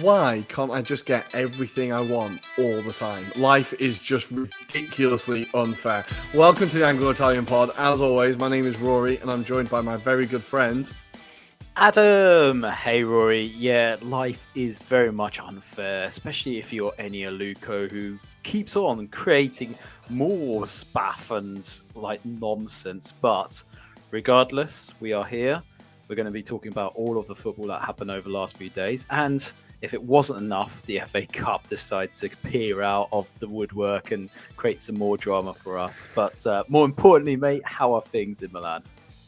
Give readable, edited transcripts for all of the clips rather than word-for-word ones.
Why can't I just get everything I want all the time? Life is just ridiculously unfair. Welcome to the Anglo-Italian pod. As always, my name is Rory, and I'm joined by my very good friend, Adam. Hey, Rory. Yeah, life is very much unfair, especially if you're Ennio Luco, who keeps on creating more spaff and nonsense. But regardless, we are here. We're going to be talking about all of the football that happened over the last few days. And if it wasn't enough, the FA Cup decides to peer out of the woodwork and create some more drama for us. But more importantly, mate, how are things in Milan?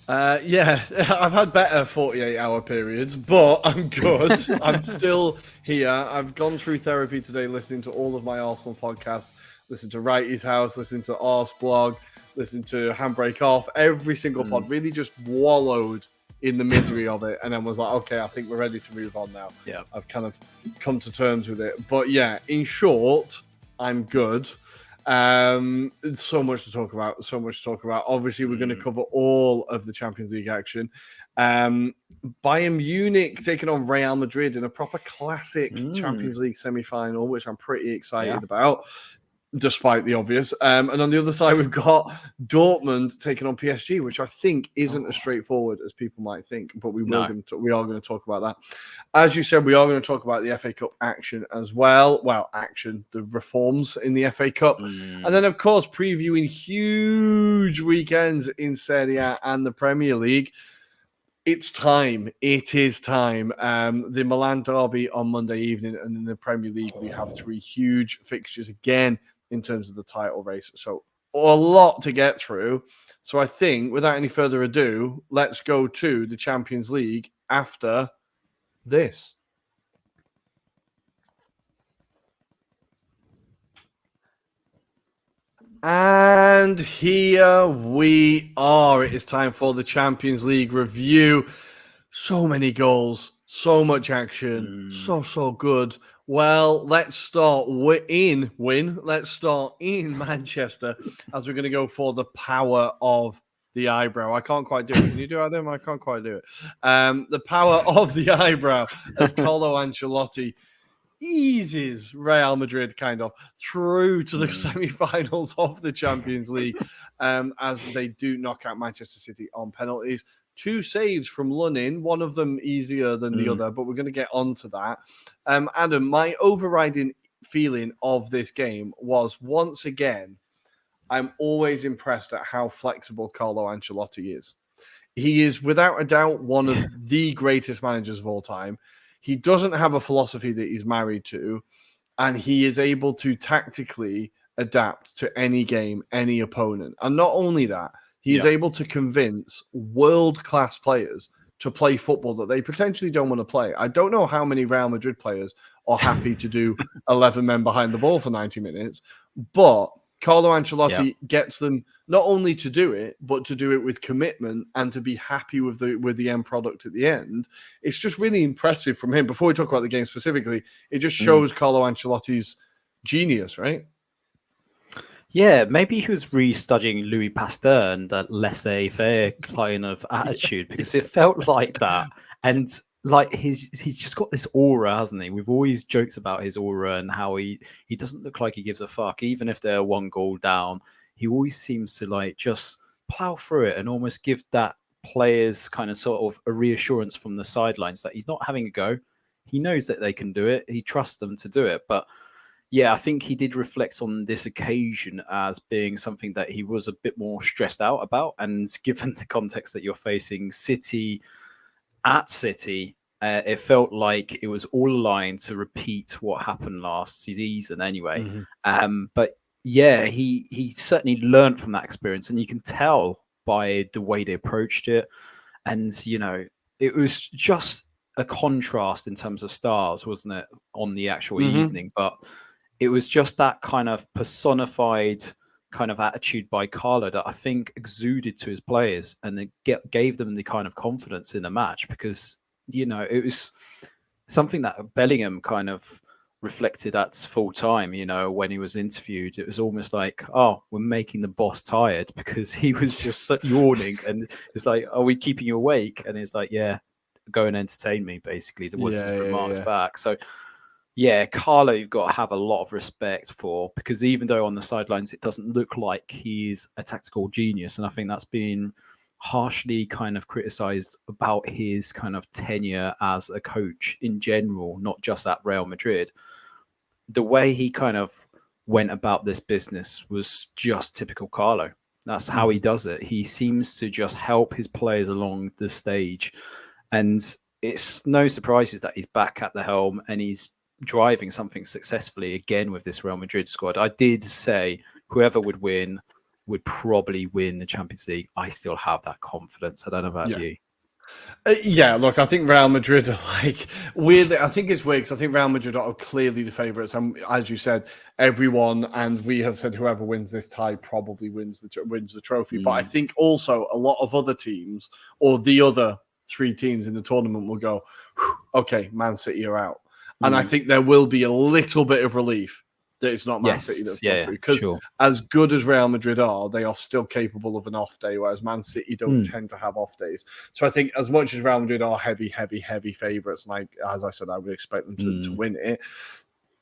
Yeah, I've had better 48-hour periods, but I'm good. I'm still here. I've gone through therapy today, listening to all of my Arsenal podcasts, listened to Wrighty's House, listened to Ars Blog, listened to Handbrake Off, every single pod, really just wallowed in the misery of it, and then was like, okay, I think we're ready to move on now. Yeah, I've kind of come to terms with it. But yeah, in short, I'm good. So much to talk about. Obviously, we're going to cover all of the Champions League action. Bayern Munich taking on Real Madrid in a proper classic Champions League semi-final, which I'm pretty excited about, despite the obvious. And on the other side, we've got Dortmund taking on PSG, which I think isn't as straightforward as people might think, but we are going to talk about that. As you said, we are going to talk about the FA Cup action as well. Well, the reforms in the FA Cup. And then, of course, previewing huge weekends in Serie A and the Premier League. It's time. It is time. The Milan derby on Monday evening, and in the Premier League, we have three huge fixtures again in terms of the title race. So a lot to get through. So I think, without any further ado, let's go to the Champions League after this. And here we are. It is time for the Champions League review. So many goals, so much action, so good. Well, let's start in Manchester, as we're going to go for the power of the eyebrow. I can't quite do it. Can you do it, Adam? I can't quite do it. The power of the eyebrow, as Carlo Ancelotti eases Real Madrid kind of through to the semi-finals of the Champions League, as they do knock out Manchester City on penalties. 2 saves from Lunin, one of them easier than the other, but we're going to get on to that. Adam, my overriding feeling of this game was, once again, I'm always impressed at how flexible Carlo Ancelotti is. He is, without a doubt, one of the greatest managers of all time. He doesn't have a philosophy that he's married to, and he is able to tactically adapt to any game, any opponent. And not only that, he is able to convince world-class players to play football that they potentially don't want to play. I don't know how many Real Madrid players are happy to do 11 men behind the ball for 90 minutes, but Carlo Ancelotti gets them not only to do it, but to do it with commitment and to be happy with the end product at the end. It's just really impressive from him. Before we talk about the game specifically, it just shows Carlo Ancelotti's genius, right? Yeah, maybe he was re-studying Louis Pasteur and that laissez-faire kind of attitude, because it felt like that. And he's just got this aura, hasn't he? We've always joked about his aura and how he doesn't look like he gives a fuck. Even if they're 1 goal down, he always seems to just plow through it and almost give that players kind of sort of a reassurance from the sidelines that he's not having a go. He knows that they can do it. He trusts them to do it. But yeah, I think he did reflect on this occasion as being something that he was a bit more stressed out about. And given the context that you're facing City at City, it felt like it was all aligned to repeat what happened last season anyway. But yeah, he certainly learned from that experience. And you can tell by the way they approached it. And, it was just a contrast in terms of styles, wasn't it, on the actual evening? But it was just that kind of personified kind of attitude by Carlo that I think exuded to his players, and it gave them the kind of confidence in the match, because, it was something that Bellingham kind of reflected at full time, when he was interviewed. It was almost like, oh, we're making the boss tired, because he was just yawning, and it's like, are we keeping you awake? And it's like, yeah, go and entertain me, basically. There was his remarks back. So Yeah, Carlo, you've got to have a lot of respect for, because even though on the sidelines it doesn't look like he's a tactical genius, and I think that's been harshly kind of criticized about his kind of tenure as a coach in general, not just at Real Madrid. The way he kind of went about this business was just typical Carlo. That's how he does it. He seems to just help his players along the stage. And it's no surprises that he's back at the helm and he's driving something successfully again with this Real Madrid squad. I did say whoever would win would probably win the Champions League. I still have that confidence. I don't know about you. Yeah, look, I think Real Madrid are like weird. I think it's weird because I think Real Madrid are clearly the favourites. And as you said, everyone and we have said whoever wins this tie probably wins the trophy. But I think also a lot of other teams or the other three teams in the tournament will go, okay, Man City are out. And I think there will be a little bit of relief that it's not Man City that's gone through. Because as good as Real Madrid are, they are still capable of an off day, whereas Man City don't tend to have off days. So I think as much as Real Madrid are heavy favourites, and as I said, I would expect them to win it,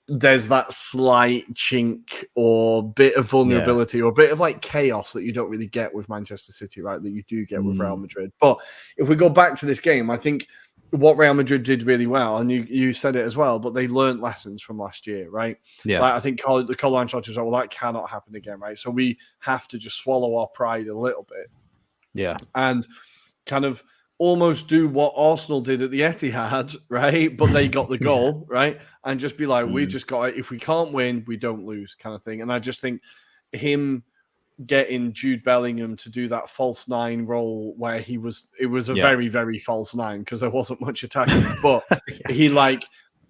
there's that slight chink or bit of vulnerability or a bit of like chaos that you don't really get with Manchester City, right? That you do get with Real Madrid. But if we go back to this game, I think what Real Madrid did really well, and you said it as well, but they learned lessons from last year, right? Yeah. Like I think Carlo Ancelotti was like, well, that cannot happen again, right? So we have to just swallow our pride a little bit. Yeah. And kind of almost do what Arsenal did at the Etihad, right? But they got the goal, right? And just be like, we just got it. If we can't win, we don't lose kind of thing. And I just think him getting Jude Bellingham to do that false nine role where it was a very, very false nine because there wasn't much attacking, but he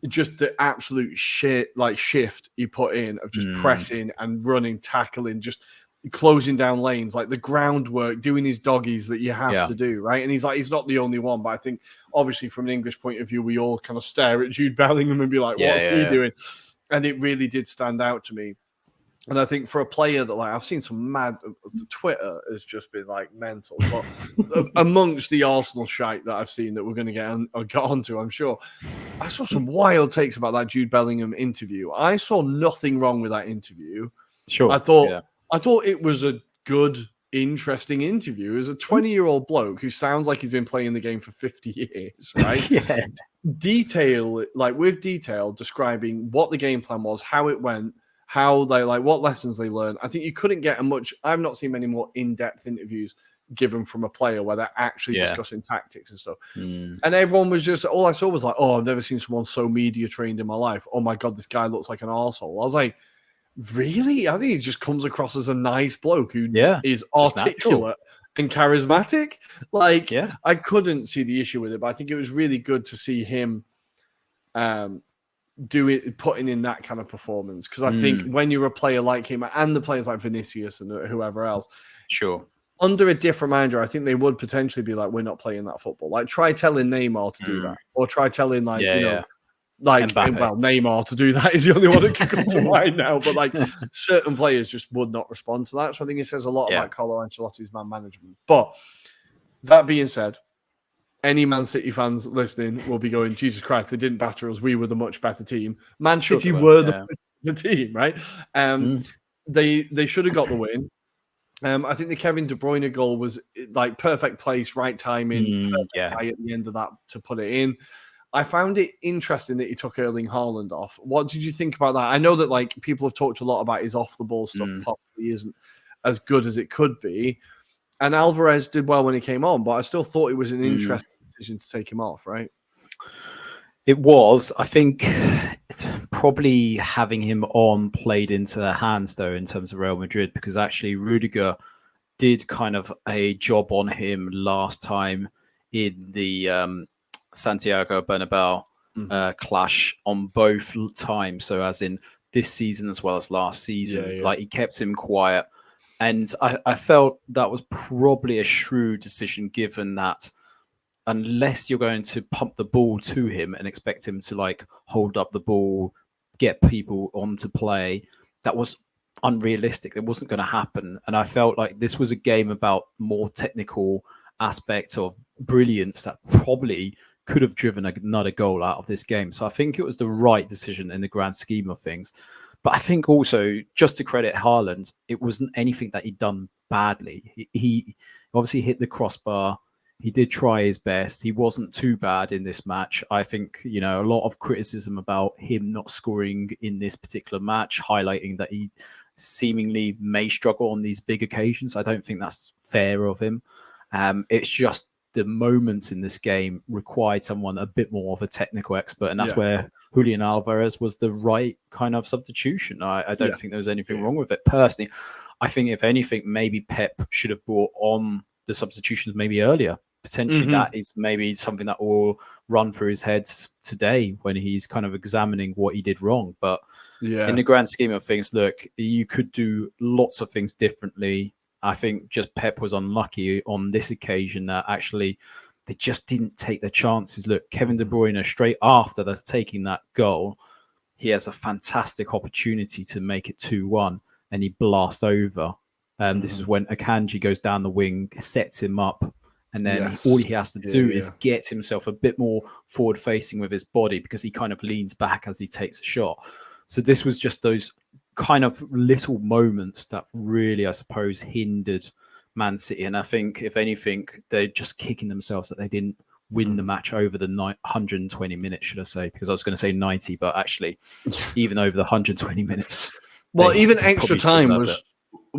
just the absolute shift he put in of just pressing and running, tackling, just closing down lanes, like the groundwork, doing his doggies that you have to do, right? And he's not the only one, but I think obviously from an English point of view, we all kind of stare at Jude Bellingham and be like, what's he doing? And it really did stand out to me. And I think for a player that I've seen some mad Twitter has just been like mental, but amongst the Arsenal shite that I've seen that we're going to get onto, I'm sure I saw some wild takes about that Jude Bellingham interview. I saw nothing wrong with that interview. Sure. I thought it was a good, interesting interview. As a 20-year-old bloke who sounds like he's been playing the game for 50 years, right? With detail describing what the game plan was, how it went, how they what lessons they learned. I think you couldn't get I've not seen many more in-depth interviews given from a player where they're actually discussing tactics and stuff. And everyone was just, all I saw was like, oh, I've never seen someone so media trained in my life. Oh my God, this guy looks like an arsehole. I was like, really? I think he just comes across as a nice bloke who is articulate and charismatic. I couldn't see the issue with it, but I think it was really good to see him putting in that kind of performance, because I think when you're a player like him and the players like Vinicius and whoever else, under a different manager, I think they would potentially be like, we're not playing that football. Like, try telling Neymar to do that, or try telling Neymar to do that is the only one that can come to mind now. But certain players just would not respond to that. So I think it says a lot about Carlo Ancelotti's man management. But that being said, any Man City fans listening will be going, Jesus Christ, they didn't batter us. We were the much better team. Man City were the team, right? They should have got the win. I think the Kevin De Bruyne goal was perfect place, right timing, perfect at the end of that to put it in. I found it interesting that he took Erling Haaland off. What did you think about that? I know that people have talked a lot about his off the ball stuff possibly isn't as good as it could be. And Alvarez did well when he came on, but I still thought it was an interesting decision to take him off, right? It was. I think probably having him on played into their hands, though, in terms of Real Madrid, because actually Rudiger did kind of a job on him last time in the Santiago Bernabeu clash on both times. So as in this season as well as last season, he kept him quiet. And I felt that was probably a shrewd decision, given that unless you're going to pump the ball to him and expect him to hold up the ball, get people onto play, that was unrealistic. It wasn't going to happen. And I felt like this was a game about more technical aspect of brilliance that probably could have driven another goal out of this game. So I think it was the right decision in the grand scheme of things. But I think also, just to credit Haaland, it wasn't anything that he'd done badly. He obviously hit the crossbar. He did try his best. He wasn't too bad in this match. I think, a lot of criticism about him not scoring in this particular match, highlighting that he seemingly may struggle on these big occasions. I don't think that's fair of him. It's just the moments in this game required someone a bit more of a technical expert, and that's where Julian Alvarez was the right kind of substitution. I don't think there was anything wrong with it. Personally, I think if anything, maybe Pep should have brought on the substitutions maybe earlier. Potentially that is maybe something that will run through his head today when he's kind of examining what he did wrong. But in the grand scheme of things, look, you could do lots of things differently. I think just Pep was unlucky on this occasion that actually they just didn't take the chances. Look, Kevin De Bruyne, straight after taking that goal, he has a fantastic opportunity to make it 2-1 and he blasts over. This is when Akanji goes down the wing, sets him up, and then all he has to do is get himself a bit more forward-facing with his body because he kind of leans back as he takes a shot. So this was just those kind of little moments that really, I suppose, hindered Man City. And I think, if anything, they're just kicking themselves that they didn't win the match over the 120 minutes, should I say, because I was going to say 90, but actually, even over the 120 minutes. Well, even extra time was...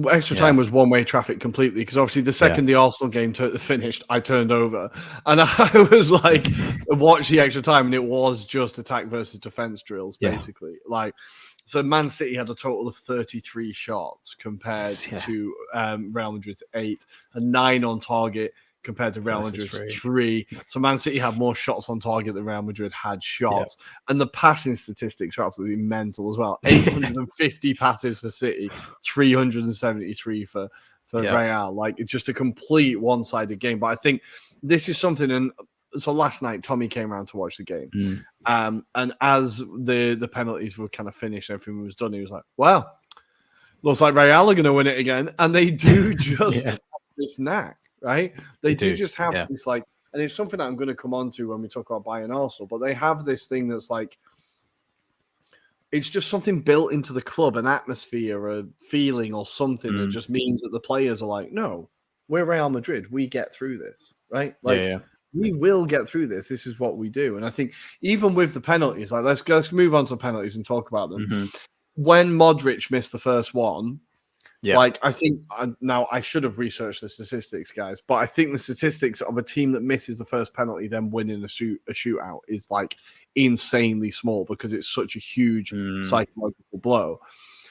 Extra time was one-way traffic completely, because obviously the second the Arsenal game finished, I turned over and I was like, watch the extra time, and it was just attack versus defense drills, basically. So Man City had a total of 33 shots compared to Real Madrid's 8, and 9 on target compared to Real Madrid's 3. So Man City had more shots on target than Real Madrid had shots. And the passing statistics are absolutely mental as well. 850 passes for City, 373 for Real. It's just a complete one-sided game. But I think this is something, and so last night Tommy came around to watch the game. And as the penalties were kind of finished, everything was done, he was like, wow, looks like Real are going to win it again. And they do just have this knack. Right? They do just have this, and it's something that I'm going to come on to when we talk about Bayern Arsenal, but they have this thing that's it's just something built into the club, an atmosphere, a feeling or something that just means that the players are like, no, we're Real Madrid. We get through this, right? We will get through this. This is what we do. And I think even with the penalties, let's move on to the penalties and talk about them. When Modric missed the first one, I think now I should have researched the statistics, guys, but I think the statistics of a team that misses the first penalty then winning a shootout is insanely small because it's such a huge psychological blow.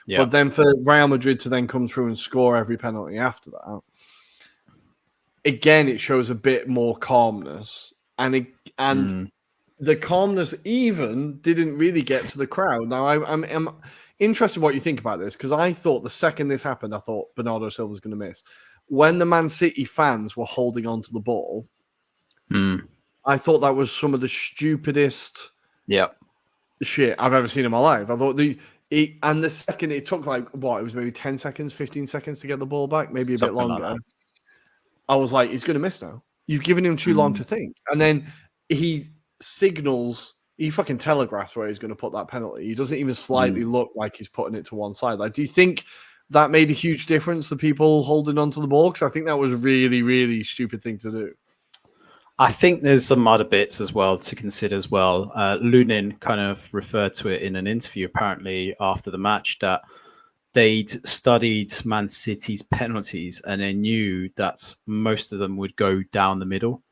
But then for Real Madrid to then come through and score every penalty after that, again, it shows a bit more calmness, and the calmness even didn't really get to the crowd. Now I'm interested what you think about this, because I thought the second this happened, I thought Bernardo Silva was going to miss. When the Man City fans were holding on to the ball, I thought that was some of the stupidest shit I've ever seen in my life. I thought and the second it took it was maybe 10 seconds, 15 seconds to get the ball back, maybe a bit longer. I was like, he's going to miss now. You've given him too long to think. And then he signals... He fucking telegraphs where he's going to put that penalty. He doesn't even slightly look like he's putting it to one side. Do you think that made a huge difference to people holding onto the ball? Because I think that was a really, really stupid thing to do. I think there's some other bits as well to consider as well. Lunin kind of referred to it in an interview apparently after the match that they'd studied Man City's penalties and they knew that most of them would go down the middle.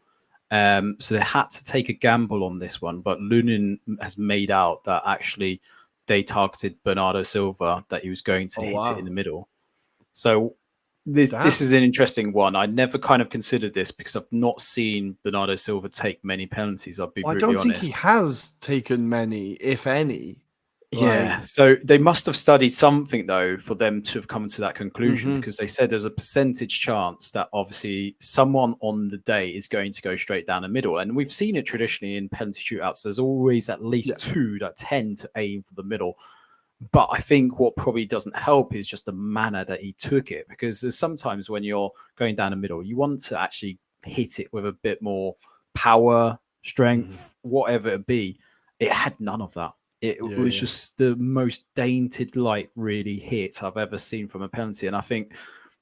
So they had to take a gamble on this one, but Lunin has made out that actually they targeted Bernardo Silva, that he was going to hit it in the middle. So this is an interesting one. I never kind of considered this because I've not seen Bernardo Silva take many penalties. I'll be brutally honest. I don't think he has taken many, if any. Yeah, so they must have studied something, though, for them to have come to that conclusion, because they said there's a percentage chance that obviously someone on the day is going to go straight down the middle. And we've seen it traditionally in penalty shootouts. There's always at least two that tend to aim for the middle. But I think what probably doesn't help is just the manner that he took it, because there's sometimes when you're going down the middle, you want to actually hit it with a bit more power, strength, whatever it be. It had none of that. It was just the most dainted, like, really hit I've ever seen from a penalty. And I think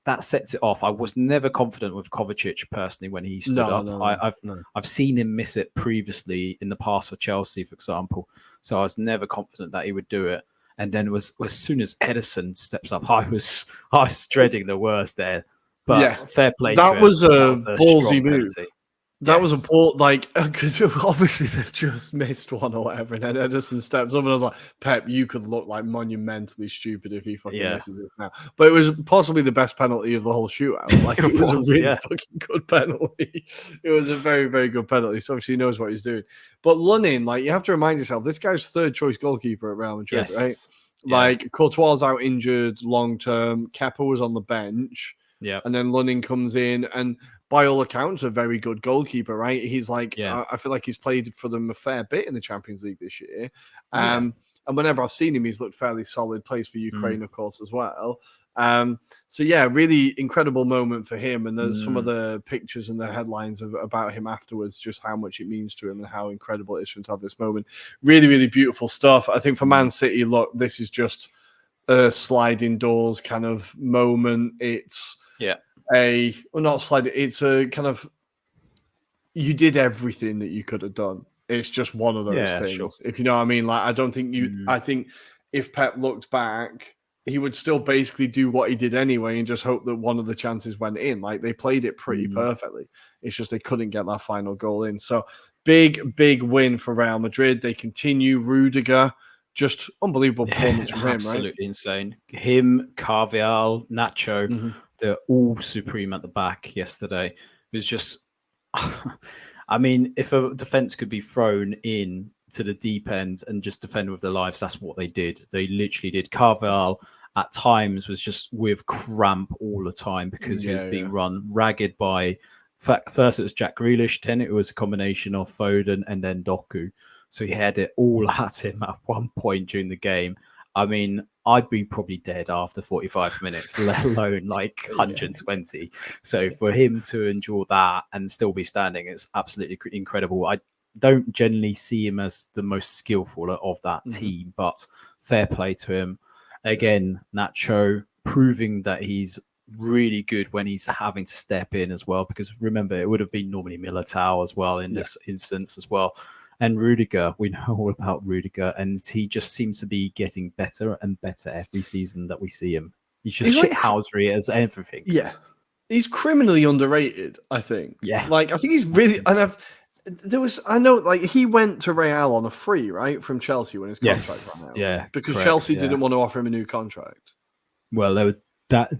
that sets it off. I was never confident with Kovacic personally when he stood up. I've seen him miss it previously in the past for Chelsea, for example. So I was never confident that he would do it. And then as soon as Edison steps up, I was dreading the worst there. But fair play to him. That was a ballsy move. Penalty. That was a ball, like, because obviously they've just missed one or whatever, and then Edison steps up, and I was like, Pep, you could look like monumentally stupid if he fucking misses this now. But it was possibly the best penalty of the whole shootout. Like, it was a really fucking good penalty. It was a very, very good penalty. So obviously he knows what he's doing. But Lunin, like, you have to remind yourself, this guy's third choice goalkeeper at Real Madrid, right? Yeah. Like, Courtois out injured long term. Kepa was on the bench. Yeah. And then Lunin comes in, and by all accounts, a very good goalkeeper, right? He's like, I feel like he's played for them a fair bit in the Champions League this year. And whenever I've seen him, he's looked fairly solid. Plays for Ukraine, of course, as well. So yeah, really incredible moment for him. And there's some of the pictures and the headlines about him afterwards, just how much it means to him and how incredible it is for him to have this moment. Really, really beautiful stuff. I think for Man City, look, this is just a sliding doors kind of moment. It's not sliding. It's a kind of, you did everything that you could have done. It's just one of those things. Sure. If you know what I mean, like, I don't think I think if Pep looked back, he would still basically do what he did anyway and just hope that one of the chances went in. Like, they played it pretty perfectly. It's just they couldn't get that final goal in. So big win for Real Madrid. They continue. Rudiger, just unbelievable performance from him, right? Absolutely insane. Him, Carvajal, Nacho, they're all supreme at the back yesterday. It was just, I mean, if a defense could be thrown in to the deep end and just defend with their lives, that's what they did. They literally did. Carvajal at times was just with cramp all the time because he was being run ragged by, first it was Jack Grealish, then it was a combination of Foden and then Doku. So he had it all at him at one point during the game. I mean, I'd be probably dead after 45 minutes, let alone like 120. So for him to endure that and still be standing, it's absolutely incredible. I don't generally see him as the most skillful of that team, but fair play to him. Again, Nacho proving that he's really good when he's having to step in as well, because remember, it would have been normally Militao as well in this instance as well. And Rudiger, we know all about Rudiger, and he just seems to be getting better and better every season that we see him. He's just shithousery as everything. Yeah. He's criminally underrated, I think. Yeah. Like, I think he's really, and I know, like, he went to Real on a free, right, from Chelsea when his contract ran out. Yeah. Because Chelsea didn't want to offer him a new contract. Well, they were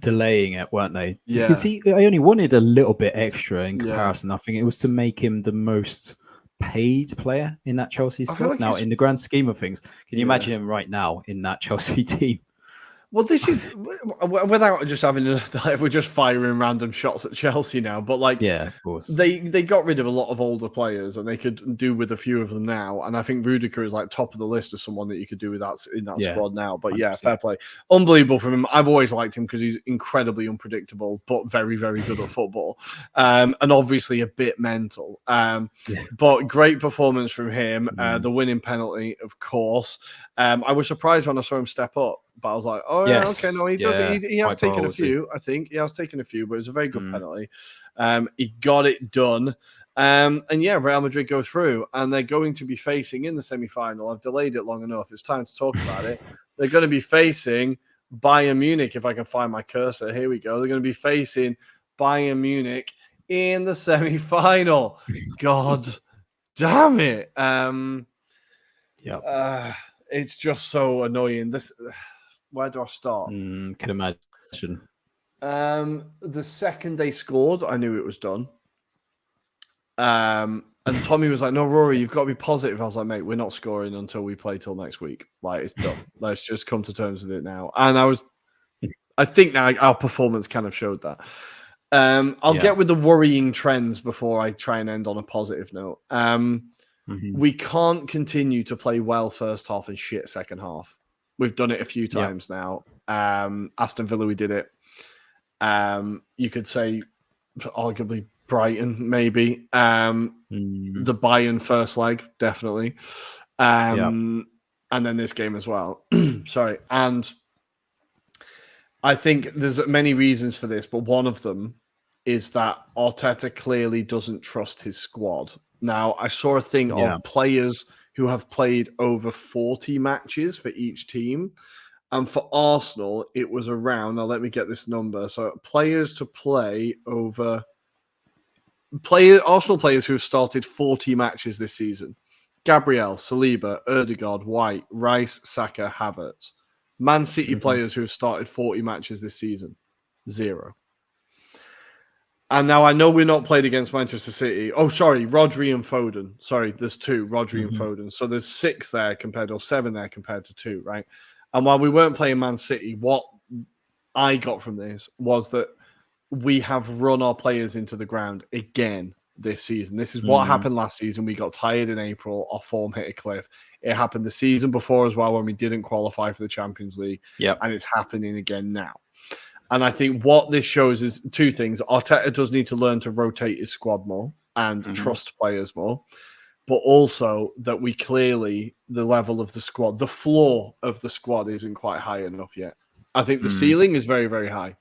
delaying it, weren't they? Yeah. Because I only wanted a little bit extra in comparison. I think it was to make him the most paid player in that Chelsea squad. Like now, in the grand scheme of things, can you imagine him right now in that Chelsea team? Well, this is without just having we're just firing random shots at Chelsea now, but like, yeah, of course, they got rid of a lot of older players, and they could do with a few of them now. And I think Rudiger is like top of the list of someone that you could do with that in that squad now. But 100%. Fair play, unbelievable from him. I've always liked him because he's incredibly unpredictable, but very, very good at football, and obviously a bit mental. But great performance from him. The winning penalty, of course. I was surprised when I saw him step up. But I was like, oh, okay, no, he does. He has taken a few, I think. He has taken a few, but it was a very good penalty. He got it done. And Real Madrid go through, and they're going to be facing in the semi-final. I've delayed it long enough. It's time to talk about it. They're going to be facing Bayern Munich, if I can find my cursor. Here we go. They're going to be facing Bayern Munich in the semi-final. God damn it. It's just so annoying. Where do I start? Can imagine. The second they scored, I knew it was done. And Tommy was like, no, Rory, you've got to be positive. I was like, mate, we're not scoring until we play till next week. Like, it's done. Let's just come to terms with it now. And I think now our performance kind of showed that. I'll get with the worrying trends before I try and end on a positive note. We can't continue to play well first half and shit second half. We've done it a few times now. Aston Villa, we did it. You could say, arguably, Brighton, maybe. The Bayern first leg, definitely. And then this game as well. Sorry. And I think there's many reasons for this, but one of them is that Arteta clearly doesn't trust his squad. Now, I saw a thing of players who have played over 40 matches for each team. And for Arsenal, it was around, now let me get this number. So players to play over... Arsenal players who have started 40 matches this season. Gabriel, Saliba, Ødegaard, White, Rice, Saka, Havertz. Man City players who have started 40 matches this season, 0. And now I know we're not played against Manchester City. Oh, sorry, Rodri and Foden. Sorry, there's 2, Rodri and Foden. So there's 6 there compared, or 7 there compared to 2, right? And while we weren't playing Man City, what I got from this was that we have run our players into the ground again this season. This is what happened last season. We got tired in April. Our form hit a cliff. It happened the season before as well when we didn't qualify for the Champions League. And it's happening again now. And I think what this shows is 2 things. Arteta does need to learn to rotate his squad more and trust players more. But also that we clearly, the level of the squad, the floor of the squad isn't quite high enough yet. I think the ceiling is very, very high.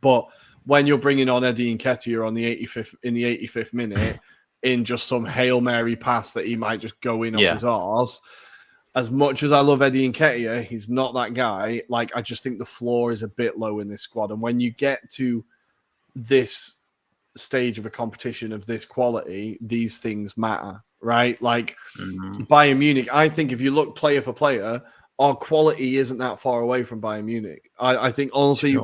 But when you're bringing on Eddie Nketiah on the 85th minute in just some Hail Mary pass that he might just go in off his arse, as much as I love Eddie Nketiah, he's not that guy. Like, I just think the floor is a bit low in this squad. And when you get to this stage of a competition of this quality, these things matter, right? Like Bayern Munich, I think if you look player for player, our quality isn't that far away from Bayern Munich. I think honestly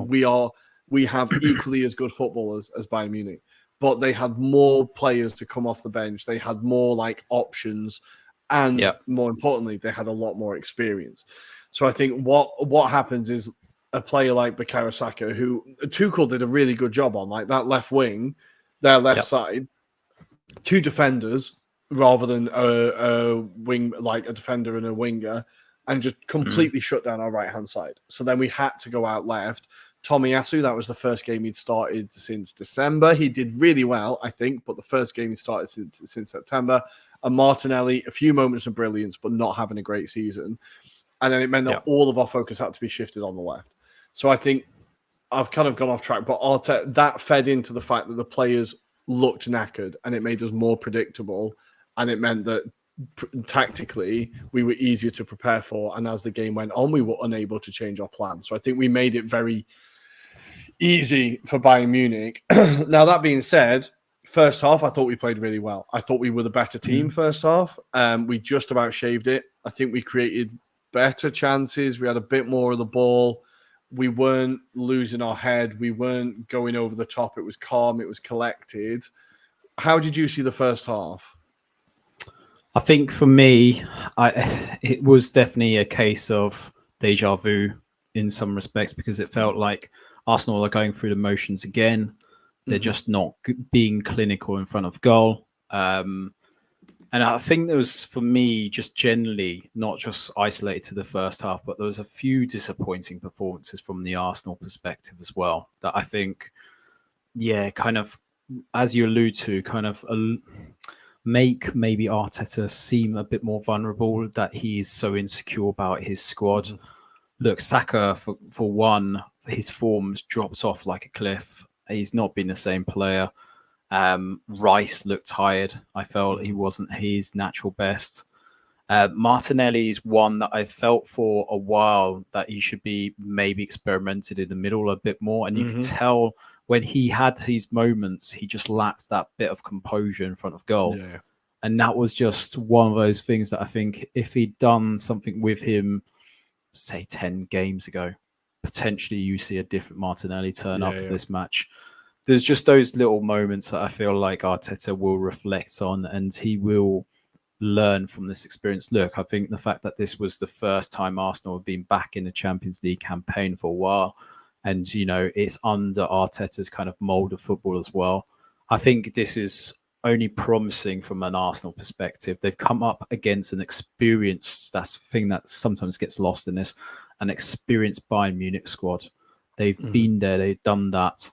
we have equally as good footballers as Bayern Munich, but they had more players to come off the bench. They had more like options, and more importantly, they had a lot more experience. So I think what happens is a player like Bukayo Saka, who Tuchel did a really good job on, like that left wing, their left side, 2 defenders rather than a wing, like a defender and a winger, and just completely shut down our right-hand side. So then we had to go out left. Tomiyasu, that was the first game he'd started since December. He did really well, I think, but the first game he started since September. And Martinelli, a few moments of brilliance, but not having a great season. And then it meant that all of our focus had to be shifted on the left. So I think I've kind of gone off track, but Arteta, that fed into the fact that the players looked knackered, and it made us more predictable, and it meant that tactically we were easier to prepare for, and as the game went on, we were unable to change our plan. So I think we made it very easy for Bayern Munich. Now, that being said, first half, I thought we played really well. I thought we were the better team first half. We just about shaved it. I think we created better chances. We had a bit more of the ball. We weren't losing our head. We weren't going over the top. It was calm. It was collected. How did you see the first half? I think for me, it was definitely a case of deja vu in some respects, because it felt like Arsenal are going through the motions again. They're just not being clinical in front of goal. And I think there was, for me, just generally, not just isolated to the first half, but there was a few disappointing performances from the Arsenal perspective as well, that I think, kind of, as you allude to, kind of make maybe Arteta seem a bit more vulnerable, that he's so insecure about his squad. Look, Saka, for one, his form's dropped off like a cliff. He's not been the same player. Rice looked tired. I felt he wasn't his natural best. Martinelli is one that I felt for a while that he should be maybe experimented in the middle a bit more. And you could tell when he had his moments, he just lacked that bit of composure in front of goal. Yeah. And that was just one of those things that I think if he'd done something with him, say 10 games ago, potentially you see a different Martinelli turn up for this match. There's just those little moments that I feel like Arteta will reflect on, and he will learn from this experience. Look, I think the fact that this was the first time Arsenal have been back in the Champions League campaign for a while, and, you know, it's under Arteta's kind of mold of football as well. I think this is only promising from an Arsenal perspective. They've come up against an experienced, that's the thing that sometimes gets lost in this, an experienced Bayern Munich squad. They've been there, they've done that.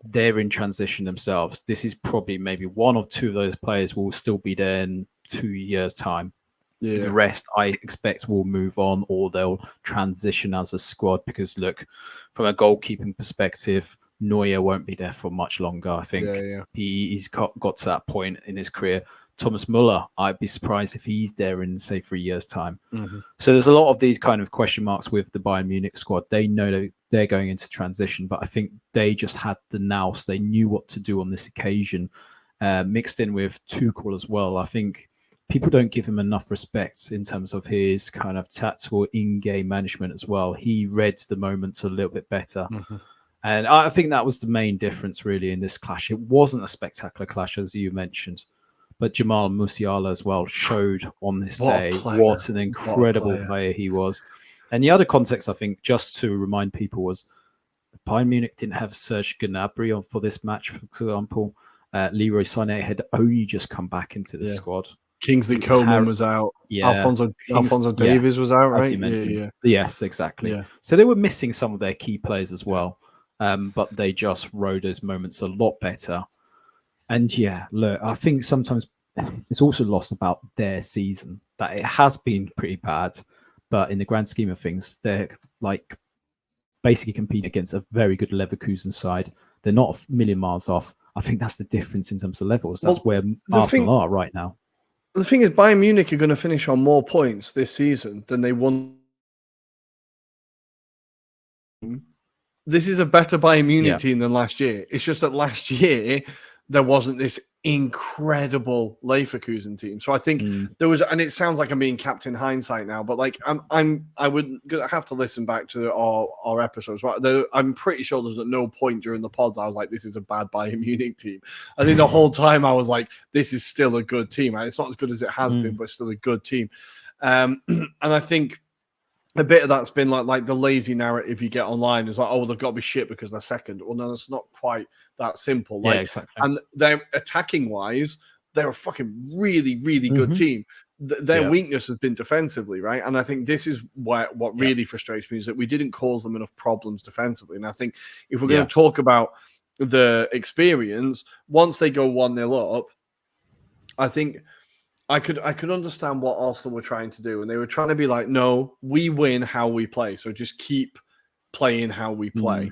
they're in transition themselves. This is probably maybe one or two of those players will still be there in 2 years' time. Yeah. The rest, I expect, will move on or they'll transition as a squad because, look, from a goalkeeping perspective, Neuer won't be there for much longer. I think he's got to that point in his career. Thomas Muller, I'd be surprised if he's there in, say, 3 years' time. Mm-hmm. So there's a lot of these kind of question marks with the Bayern Munich squad. They know they're going into transition, but I think they just had the nous. They knew what to do on this occasion, mixed in with Tuchel as well. I think people don't give him enough respect in terms of his kind of tactical in-game management as well. He read the moments a little bit better. Mm-hmm. And I think that was the main difference really in this clash. It wasn't a spectacular clash, as you mentioned. But Jamal Musiala as well showed on this day what an incredible player he was. And the other context, I think, just to remind people, was Bayern Munich didn't have Serge Gnabry on for this match, for example. Leroy Sané had only just come back into the squad. Kingsley Coman was out. Yeah. Alphonso Davies was out, right? As you mentioned. Yes, exactly. Yeah. So they were missing some of their key players as well. But they just rode those moments a lot better. And look, I think sometimes it's also lost about their season, that it has been pretty bad, but in the grand scheme of things, they're like basically competing against a very good Leverkusen side. They're not a million miles off. I think that's the difference in terms of levels. That's where Arsenal are right now. The thing is, Bayern Munich are going to finish on more points this season than they won. This is a better Bayern Munich team than last year. It's just that last year there wasn't this incredible Leverkusen team. So I think there was, and it sounds like I'm being capped in hindsight now, but like I would have to listen back to our episodes. Right, I'm pretty sure there's at no point during the pods I was like, this is a bad Bayern Munich team. I think the whole time I was like, this is still a good team. Right? It's not as good as it has been, but it's still a good team. And I think a bit of that's been like the lazy narrative you get online is like, oh, they've got to be shit because they're second. Well, no, that's not quite that simple. Like, exactly. And they're attacking wise, they're a fucking really, really good team. Their weakness has been defensively, right? And I think this is what really frustrates me is that we didn't cause them enough problems defensively. And I think if we're going to talk about the experience, once they go 1-0 up, I think I could understand what Arsenal were trying to do, and they were trying to be like, no, we win how we play, so just keep playing how we play.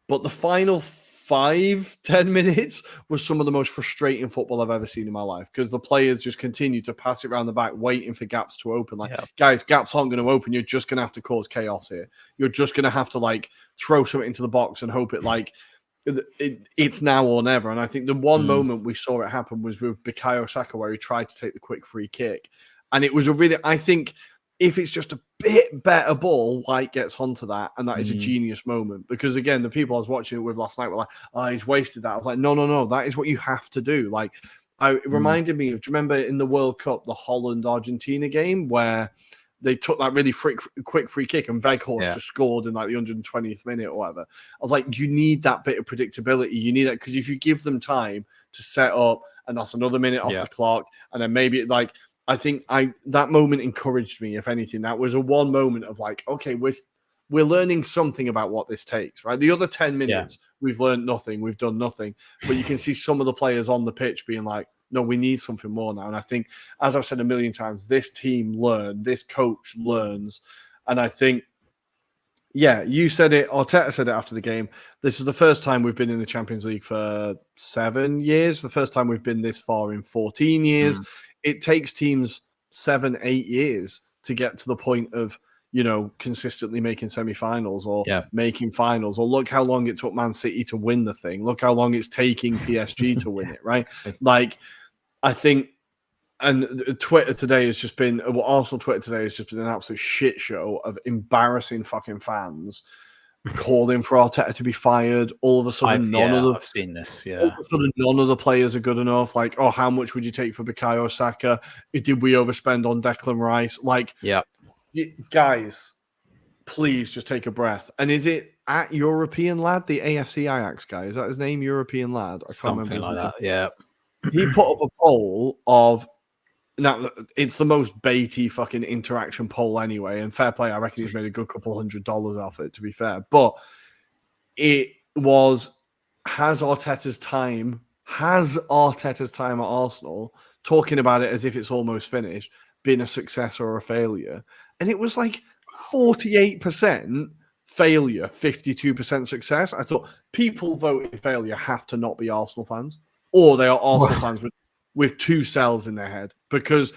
But the final 5-10 minutes was some of the most frustrating football I've ever seen in my life, because the players just continue to pass it around the back, waiting for gaps to open. Like, guys, gaps aren't going to open. You're just going to have to cause chaos here. You're just going to have to like throw something into the box and hope it like it's now or never. And I think the one moment we saw it happen was with Bukayo Saka, where he tried to take the quick free kick. And it was a really, I think if it's just a bit better ball, White gets onto that. And that is a genius moment. Because again, the people I was watching it with last night were like, oh, he's wasted that. I was like, no. That is what you have to do. Like, it reminded me of, do you remember in the World Cup, the Holland-Argentina game where they took that really quick free kick and Weghorst just scored in like the 120th minute or whatever. I was like, you need that bit of predictability. You need that, because if you give them time to set up and that's another minute off the clock, and then maybe like, I think that moment encouraged me, if anything. That was a one moment of like, okay, we're learning something about what this takes, right? The other 10 minutes, we've learned nothing. We've done nothing. But you can see some of the players on the pitch being like, no, we need something more now. And I think, as I've said a million times, this team learned, this coach learns. And I think, you said it, Arteta said it after the game. This is the first time we've been in the Champions League for 7 years. The first time we've been this far in 14 years. It takes teams 7-8 years to get to the point of, consistently making semi-finals or making finals. Or look how long it took Man City to win the thing. Look how long it's taking PSG to win it, right? Like, I think, and Twitter today has just been, Arsenal Twitter today has just been an absolute shit show of embarrassing fucking fans calling for Arteta to be fired. All of a sudden, I've seen this. All of a sudden, none of the players are good enough. Like, oh, how much would you take for Bukayo Saka? Did we overspend on Declan Rice? Like, guys, please just take a breath. And is it at European Lad, the AFC Ajax guy? Is that his name, European Lad? I can't remember like that. Yeah. He put up a poll of, now it's the most baity fucking interaction poll anyway, and fair play, I reckon he's made a good couple $100 off it, to be fair. But it was has Arteta's time at Arsenal, talking about it as if it's almost finished, been a success or a failure? And it was like 48% failure, 52% success. I thought people voting failure have to not be Arsenal fans, or they are Arsenal fans with two cells in their head. Because,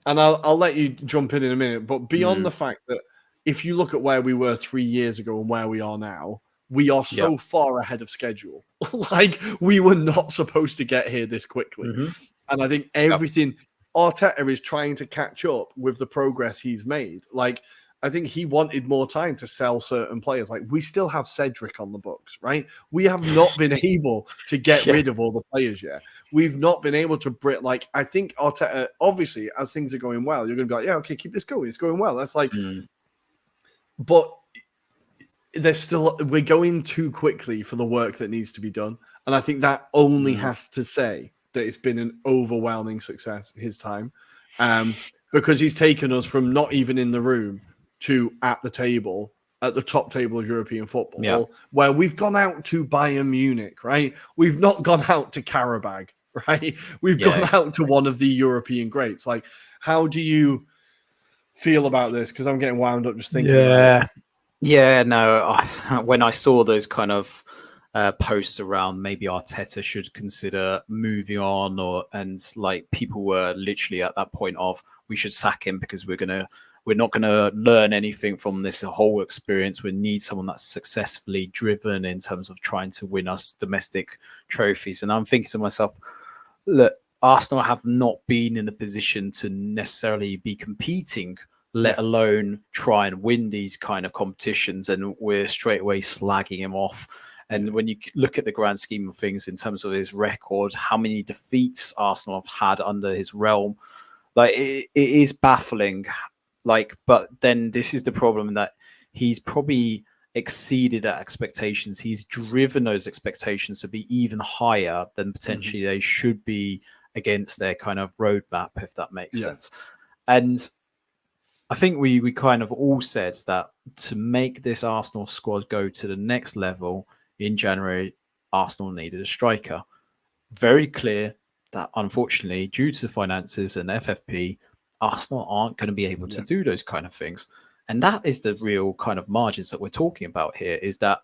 and I'll let you jump in a minute, but beyond the fact that if you look at where we were 3 years ago and where we are now, we are so far ahead of schedule. Like, we were not supposed to get here this quickly. And I think everything Arteta is trying to catch up with the progress he's made. Like, I think he wanted more time to sell certain players. Like, we still have Cedric on the books, right? We have not been able to get rid of all the players yet. We've not been able to like, I think Arteta, obviously, as things are going well, you're going to be like, yeah, okay, keep this going. It's going well. That's like, but we're going too quickly for the work that needs to be done. And I think that only has to say that it's been an overwhelming success his time, because he's taken us from not even in the room to at the top table of European football, where we've gone out to Bayern Munich, right? We've not gone out to Karabag, right? We've gone out to one of the European greats. Like, how do you feel about this? Because I'm getting wound up just thinking about it. Yeah, no. When I saw those kind of posts around maybe Arteta should consider moving on, and like people were literally at that point of we should sack him because we're not gonna learn anything from this whole experience. We need someone that's successfully driven in terms of trying to win us domestic trophies. And I'm thinking to myself, look, Arsenal have not been in a position to necessarily be competing, let alone try and win these kind of competitions, and we're straight away slagging him off. And when you look at the grand scheme of things in terms of his record, how many defeats Arsenal have had under his realm, like it is baffling. Like, but then this is the problem, that he's probably exceeded our expectations. He's driven those expectations to be even higher than potentially they should be against their kind of roadmap, if that makes sense. And I think we kind of all said that to make this Arsenal squad go to the next level in January, Arsenal needed a striker. Very clear that unfortunately, due to finances and FFP, Arsenal aren't going to be able to do those kind of things. And that is the real kind of margins that we're talking about here, is that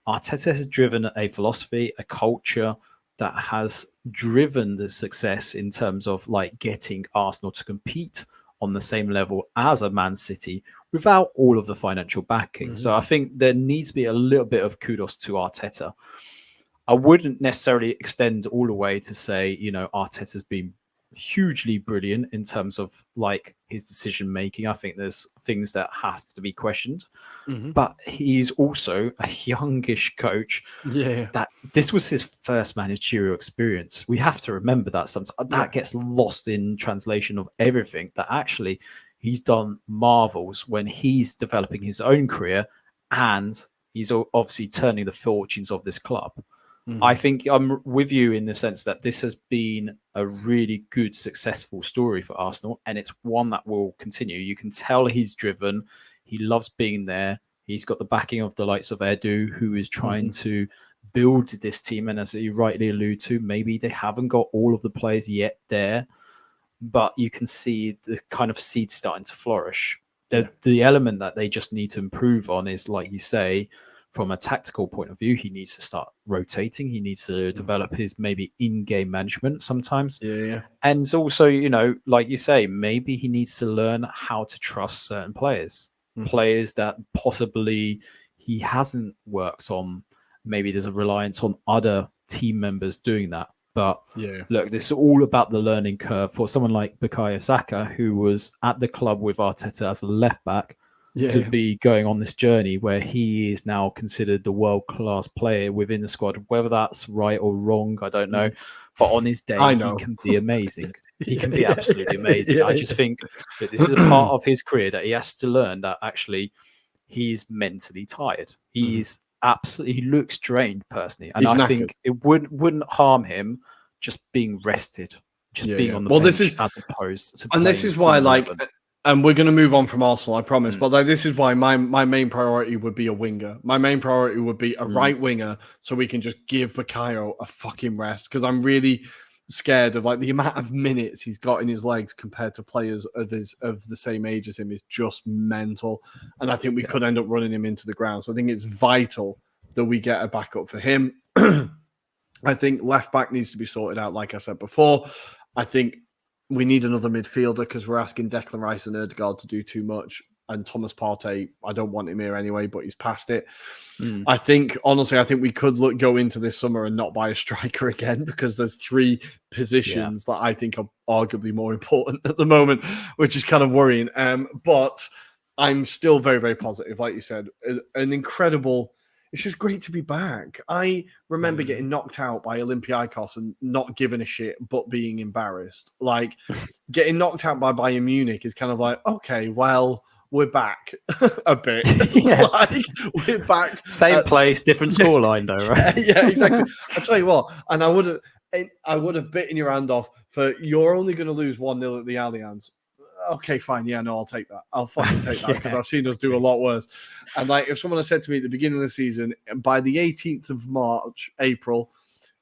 Arteta has driven a philosophy, a culture that has driven the success in terms of like getting Arsenal to compete on the same level as a Man City without all of the financial backing. So I think there needs to be a little bit of kudos to Arteta. I wouldn't necessarily extend all the way to say, Arteta's been hugely brilliant in terms of like his decision making. I think there's things that have to be questioned, but he's also a youngish coach. That this was his first managerial experience. We have to remember that sometimes that gets lost in translation of everything, that actually he's done marvels when he's developing his own career, and he's obviously turning the fortunes of this club. I think I'm with you in the sense that this has been a really good, successful story for Arsenal, and it's one that will continue. You can tell he's driven. He loves being there. He's got the backing of the likes of Edu, who is trying to build this team. And as you rightly allude to, maybe they haven't got all of the players yet there, but you can see the kind of seeds starting to flourish. The element that they just need to improve on is, like you say, from a tactical point of view, he needs to start rotating. He needs to develop his maybe in-game management sometimes. And also, like you say, maybe he needs to learn how to trust certain players, players that possibly he hasn't worked on. Maybe there's a reliance on other team members doing that. But look, this is all about the learning curve for someone like Bukayo Saka, who was at the club with Arteta as a left back, to be going on this journey where he is now considered the world-class player within the squad. Whether that's right or wrong, I don't know. But on his day, he can be amazing. He can be absolutely amazing. I just think that this is a part of his career that he has to learn, that actually he's mentally tired. He's absolutely, he looks drained personally. And I think it wouldn't harm him just being rested, just being on the bench, as opposed to. And this is why, like, And we're going to move on from Arsenal, I promise. But like, this is why my main priority would be a winger. My main priority would be a right winger, so we can just give Bukayo a fucking rest. Because I'm really scared of like the amount of minutes he's got in his legs compared to players of the same age as him is just mental. And I think we could end up running him into the ground. So I think it's vital that we get a backup for him. I think left back needs to be sorted out, like I said before. I think we need another midfielder because we're asking Declan Rice and Ødegaard to do too much. And Thomas Partey, I don't want him here anyway, but he's past it. I think, honestly, we could go into this summer and not buy a striker again because there's 3 positions that I think are arguably more important at the moment, which is kind of worrying. But I'm still very, very positive. Like you said, an incredible... It's just great to be back. I remember getting knocked out by Olympiacos and not giving a shit, but being embarrassed. Like, getting knocked out by Bayern Munich is kind of like, okay, well, we're back a bit. Like, we're back. Same place, different scoreline, though, right? Yeah, exactly. I'll tell you what, and I would have bitten your hand off for you're only going to lose 1-0 at the Allianz. Okay, fine. Yeah, no, I'll take that. I'll fucking take that because I've seen us do a lot worse. And like, if someone had said to me at the beginning of the season, by the 18th of April,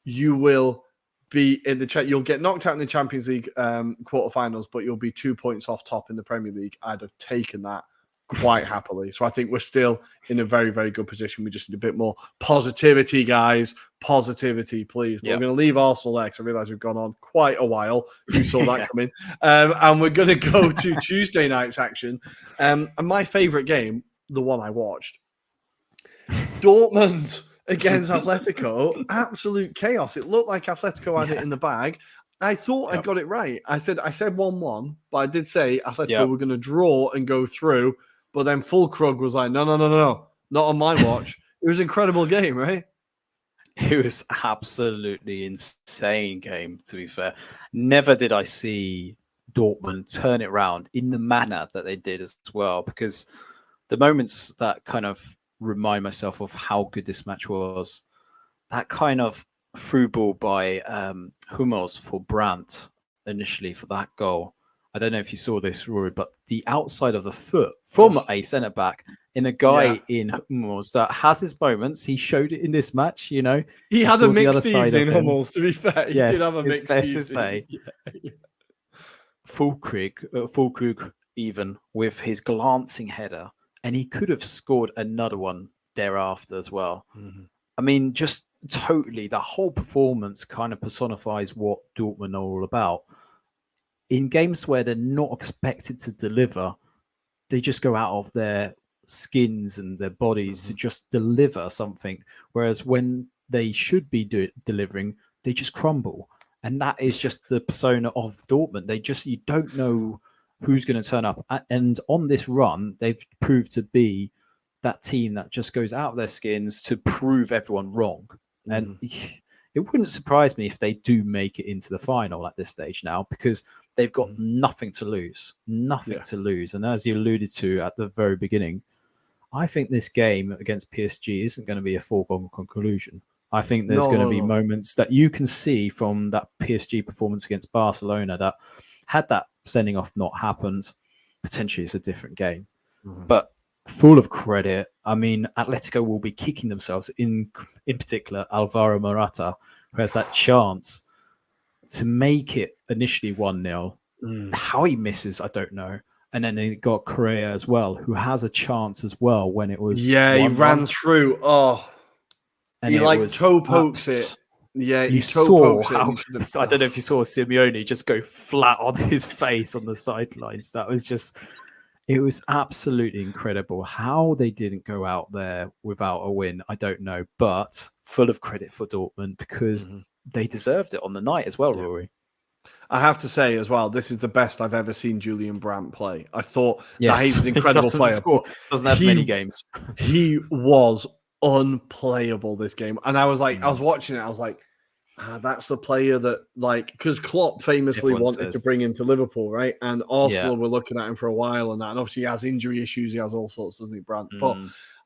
you will be in the chat. You'll get knocked out in the Champions League quarterfinals, but you'll be 2 points off top in the Premier League. I'd have taken that quite happily. So I think we're still in a very, very good position. We just need a bit more positivity, guys. Positivity, please. But we're going to leave Arsenal there because I realise we've gone on quite a while. You saw that coming. And we're going to go to Tuesday night's action. And my favourite game, the one I watched, Dortmund against Atletico. Absolute chaos. It looked like Atletico had it in the bag. I thought I got it right. I said 1-1, but I did say Atletico were going to draw and go through. But then Fulkrug was like, no, not on my watch. It was an incredible game, right? It was absolutely insane game, to be fair. Never did I see Dortmund turn it around in the manner that they did as well, because the moments that kind of remind myself of how good this match was, that kind of through ball by Hummels for Brandt initially for that goal. I don't know if you saw this, Rory, but the outside of the foot from a centre back in a guy in Hummels that has his moments. He showed it in this match, you know. He had a mixed evening, Hummels, to be fair. He did have a mixed evening. It's fair to say. Fulkrug even with his glancing header, and he could have scored another one thereafter as well. I mean, just totally, the whole performance kind of personifies what Dortmund are all about. In games where they're not expected to deliver, they just go out of their skins and their bodies to just deliver something. Whereas when they should be delivering, they just crumble. And that is just the persona of Dortmund. You don't know who's going to turn up. And on this run, they've proved to be that team that just goes out of their skins to prove everyone wrong. And it wouldn't surprise me if they do make it into the final at this stage now, because they've got nothing to lose. To lose. And as you alluded to at the very beginning, I think this game against PSG isn't going to be a foregone conclusion. I think there's going to be moments that you can see from that PSG performance against Barcelona that had that sending off not happened, potentially it's a different game. But full of credit. I mean, Atletico will be kicking themselves, in particular, Alvaro Morata, who has that chance to make it initially 1-0. How he misses, I don't know. And then they got Correa as well, who has a chance as well when it was. Yeah, he ran through. Oh, and he like toe pokes it. Yeah, you saw how. I don't know if you saw Simeone just go flat on his face on the sidelines. That was just. It was absolutely incredible how they didn't go out there without a win. I don't know, but full of credit for Dortmund because they deserved it on the night as well, Rory. I have to say as well, this is the best I've ever seen Julian Brandt play. I thought that he's an incredible player. Doesn't have many games. He was unplayable this game. And I was like, I was watching it, I was like, that's the player that, like, because Klopp famously wanted to bring him to Liverpool, right? And Arsenal were looking at him for a while and that. And obviously he has injury issues, he has all sorts, doesn't he, Brandt? But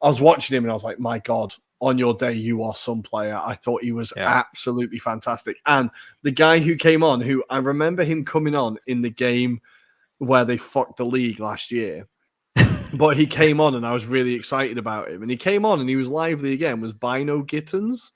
I was watching him and I was like, my God, on your day, you are some player. I thought he was absolutely fantastic. And the guy who came on, who I remember him coming on in the game where they fucked the league last year. But he came on and I was really excited about him. And he came on and he was lively again, was Bino Gittins.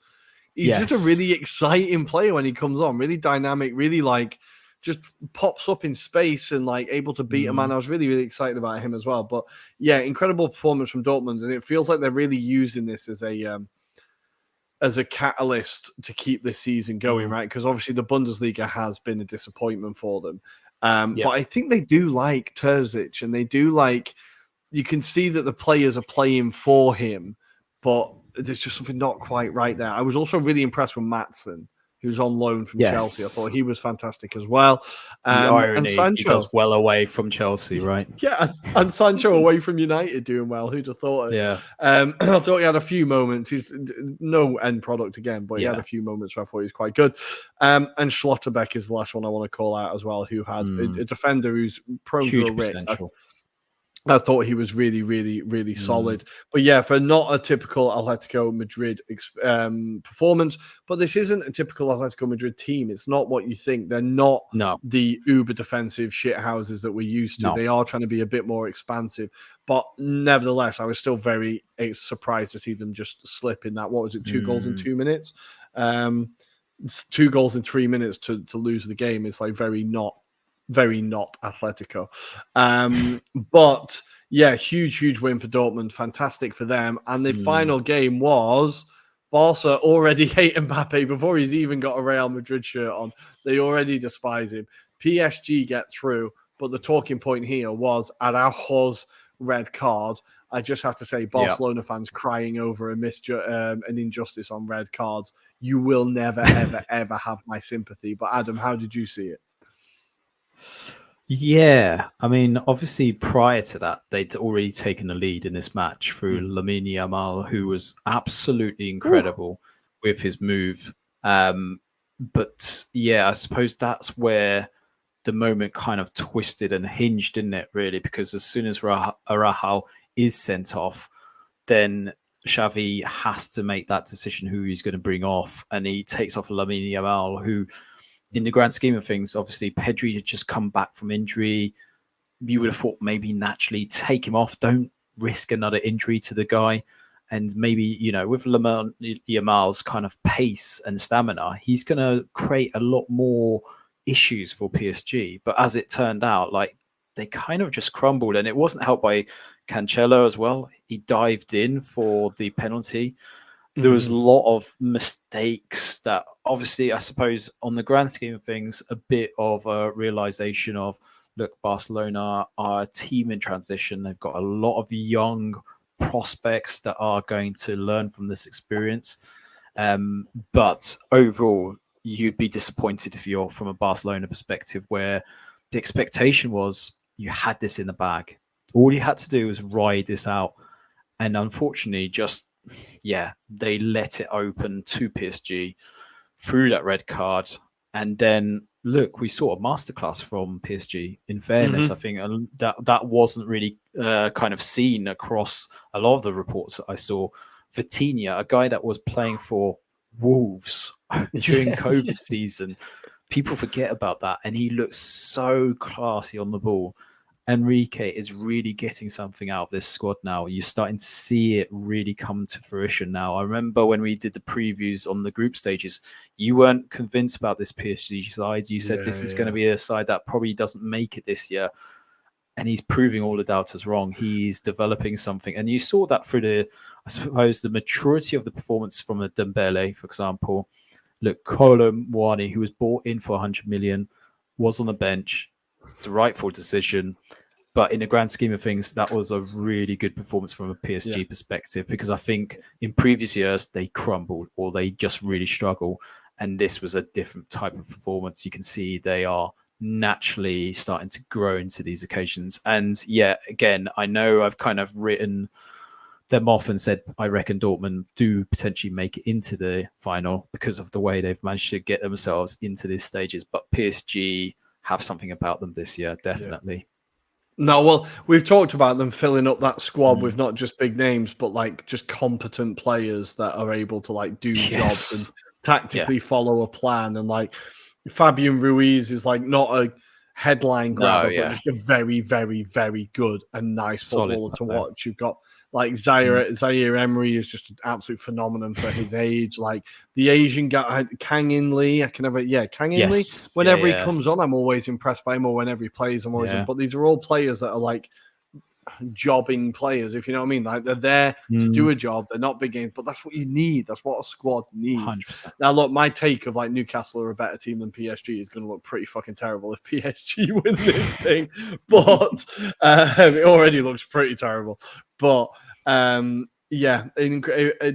He's just a really exciting player when he comes on, really dynamic, really like just pops up in space and like able to beat a man. I was really, really excited about him as well. But yeah, incredible performance from Dortmund. And it feels like they're really using this as a catalyst to keep this season going, right? Because obviously the Bundesliga has been a disappointment for them. But I think they do like Terzic and they do like, you can see that the players are playing for him, but there's just something not quite right there. I was also really impressed with Maatsen, who's on loan from Chelsea. I thought he was fantastic as well. The irony, and Sancho, he does well away from Chelsea, right? Yeah, and Sancho away from United doing well. Who'd have thought it? Yeah. I thought he had a few moments. He's no end product again, but he had a few moments where I thought he was quite good. And Schlotterbeck is the last one I want to call out as well, who had a defender who's prone to a risk. I thought he was really, really, really solid. But yeah, for not a typical Atletico Madrid performance, but this isn't a typical Atletico Madrid team. It's not what you think. They're not the uber defensive shithouses that we're used to. They are trying to be a bit more expansive. But nevertheless, I was still very surprised to see them just slip in that. What was it? 2 goals in 2 minutes? 2 goals in 3 minutes to lose the game is like very not Atletico. But yeah, huge win for Dortmund. Fantastic for them. And the final game was Barca already hate Mbappe before he's even got a Real Madrid shirt on. They already despise him. PSG get through, but the talking point here was Araujo's red card. I just have to say, Barcelona fans crying over an injustice on red cards. You will never, ever, ever have my sympathy. But Adam, how did you see it? Yeah, I mean, obviously prior to that, they'd already taken the lead in this match through Lamine Yamal, who was absolutely incredible with his move. But yeah, I suppose that's where the moment kind of twisted and hinged, didn't it, really? Because as soon as Araujo is sent off, then Xavi has to make that decision who he's going to bring off. And he takes off Lamine Yamal, who, in the grand scheme of things, obviously Pedri had just come back from injury. You would have thought maybe naturally take him off. Don't risk another injury to the guy. And maybe, you know, with Lamine Yamal's kind of pace and stamina, he's going to create a lot more issues for PSG. But as it turned out, like, they kind of just crumbled. And it wasn't helped by Cancelo as well. He dived in for the penalty. There was a lot of mistakes that obviously, I suppose, on the grand scheme of things, a bit of a realization of, look, Barcelona are a team in transition. They've got a lot of young prospects that are going to learn from this experience. But overall, you'd be disappointed if you're from a Barcelona perspective, where the expectation was you had this in the bag. All you had to do was ride this out. And unfortunately, they let it open to PSG through that red card. And then, look, we saw a masterclass from PSG. In fairness, I think that wasn't really kind of seen across a lot of the reports that I saw. Vitinha, a guy that was playing for Wolves during COVID season, people forget about that. And he looks so classy on the ball. Enrique is really getting something out of this squad now. You're starting to see it really come to fruition now. I remember when we did the previews on the group stages, you weren't convinced about this PSG side. You said this is going to be a side that probably doesn't make it this year. And he's proving all the doubters wrong. He's developing something. And you saw that through the maturity of the performance from a Dembele, for example. Look, Kolo Muani, who was bought in for 100 million, was on the bench. The rightful decision, but in the grand scheme of things, that was a really good performance from a PSG perspective, because I think in previous years they crumbled or they just really struggle, and this was a different type of performance. You can see they are naturally starting to grow into these occasions. And yeah, again, I know I've kind of written them off and said I reckon Dortmund do potentially make it into the final because of the way they've managed to get themselves into these stages, but PSG have something about them this year, definitely. No, well, we've talked about them filling up that squad with not just big names, but like just competent players that are able to like do jobs and tactically follow a plan. And like Fabian Ruiz is like not headline No, grabber, yeah. but just a very, very, very good and nice Solid footballer to player. watch. You've got like Zaire Emery is just an absolute phenomenon for his age. Like the Asian guy, Kang In Lee, Kang In Lee. Yes. Whenever he Yeah. comes on, I'm always impressed by him, or whenever he plays, I'm always. Yeah. But these are all players that are like jobbing players, if you know what I mean. Like they're there to do a job. They're not big games, but that's what you need. That's what a squad needs. 100%. Now, look, my take of like Newcastle are a better team than PSG is going to look pretty fucking terrible if PSG win this thing. But it already looks pretty terrible. But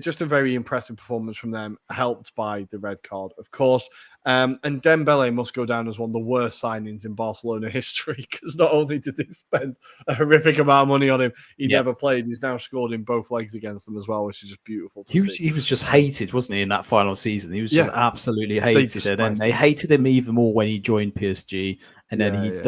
just a very impressive performance from them, helped by the red card, of course. And Dembele must go down as one of the worst signings in Barcelona history, because not only did they spend a horrific amount of money on him, he never played. He's now scored in both legs against them as well, which is just beautiful to see. He was just hated, wasn't he, in that final season? He was just absolutely hated. And then they hated him even more when he joined PSG. And then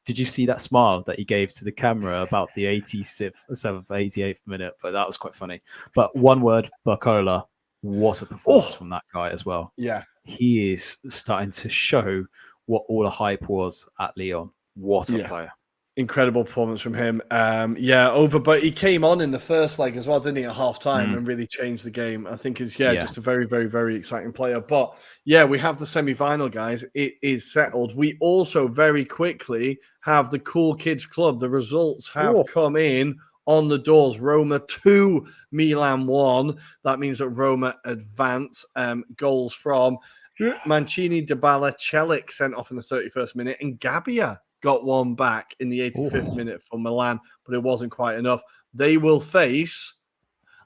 did you see that smile that he gave to the camera about the 87th, 88th minute? But that was quite funny. But one word, Barcola, what a performance from that guy as well. Yeah. He is starting to show what all the hype was at Lyon. What a player. Incredible performance from him. But he came on in the first leg as well, didn't he, at half time and really changed the game. I think it's just a very, very, very exciting player. But we have the semi-final, guys. It is settled. We also very quickly have the Cool Kids Club. The results have come in on the doors. Roma 2, Milan 1. That means that Roma advance. Goals from Mancini, Dybala, Celik sent off in the 31st minute, and Gabbia got one back in the 85th minute for Milan, but it wasn't quite enough. They will face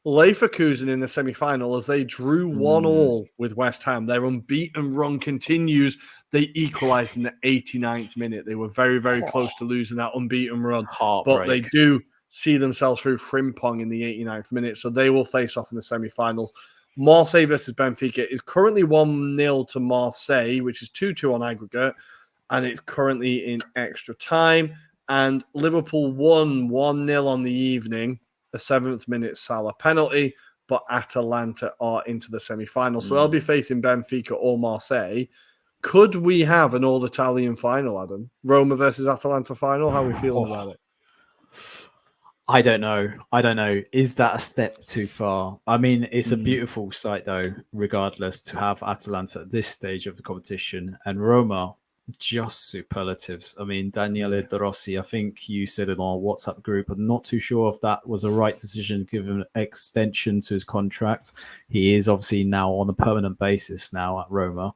Leverkusen in the semi-final as they drew 1-1 with West Ham. Their unbeaten run continues. They equalised in the 89th minute. They were very, very close to losing that unbeaten run, but they do see themselves through Frimpong in the 89th minute, so they will face off in the semi-finals. Marseille versus Benfica is currently 1-0 to Marseille, which is 2-2 on aggregate, and it's currently in extra time. And Liverpool won 1-0 on the evening, a 7th minute Salah penalty, but Atalanta are into the semi-final. So they'll be facing Benfica or Marseille. Could we have an all-Italian final, Adam? Roma versus Atalanta final? How are we feeling about it? I don't know. Is that a step too far? I mean, it's a beautiful sight, though, regardless, to have Atalanta at this stage of the competition and Roma, just superlatives. I mean, Daniele De Rossi, I think you said it on our WhatsApp group. I'm not too sure if that was a right decision given extension to his contract. He is obviously now on a permanent basis now at Roma.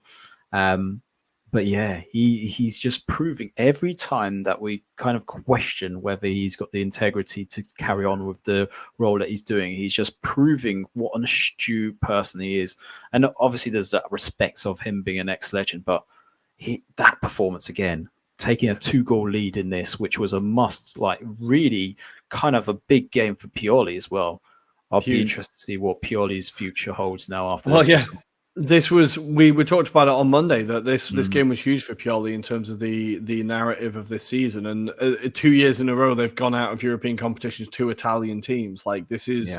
But he's just proving every time that we kind of question whether he's got the integrity to carry on with the role that he's doing. He's just proving what an astute person he is. And obviously there's that respect of him being an ex-legend, but that performance again, taking a 2-goal lead in this, which was a must, like really kind of a big game for Pioli as well. I'll be interested to see what Pioli's future holds now after this. We talked about it on Monday that this game was huge for Pioli in terms of the narrative of this season, and 2 years in a row they've gone out of European competitions to Italian teams. Like this is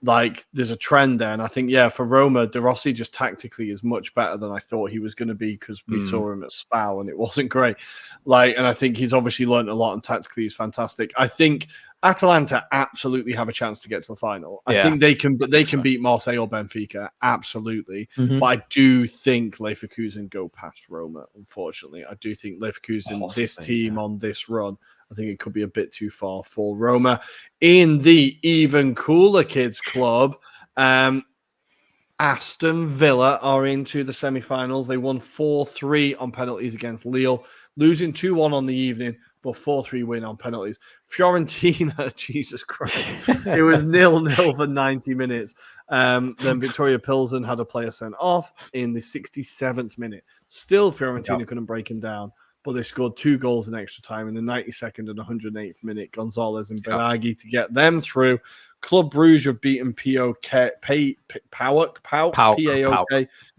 like there's a trend there, and I think for Roma, De Rossi just tactically is much better than I thought he was going to be, because we saw him at Spal and it wasn't great. And I think he's obviously learned a lot, and tactically he's fantastic. I think Atalanta absolutely have a chance to get to the final. I think they can beat Marseille or Benfica, absolutely. But I do think Leverkusen go past Roma, unfortunately. I do think Leverkusen, this team on this run, I think it could be a bit too far for Roma. In the even cooler kids club, Aston Villa are into the semi-finals. They won 4-3 on penalties against Lille, losing 2-1 on the evening, but 4-3 win on penalties. Fiorentina, Jesus Christ. It was 0-0 for 90 minutes. Then Victoria Pilsen had a player sent off in the 67th minute. Still, Fiorentina couldn't break him down, but they scored 2 goals in extra time in the 92nd and 108th minute, Gonzalez and Benaghi, to get them through. Club Brugge have beaten PAOK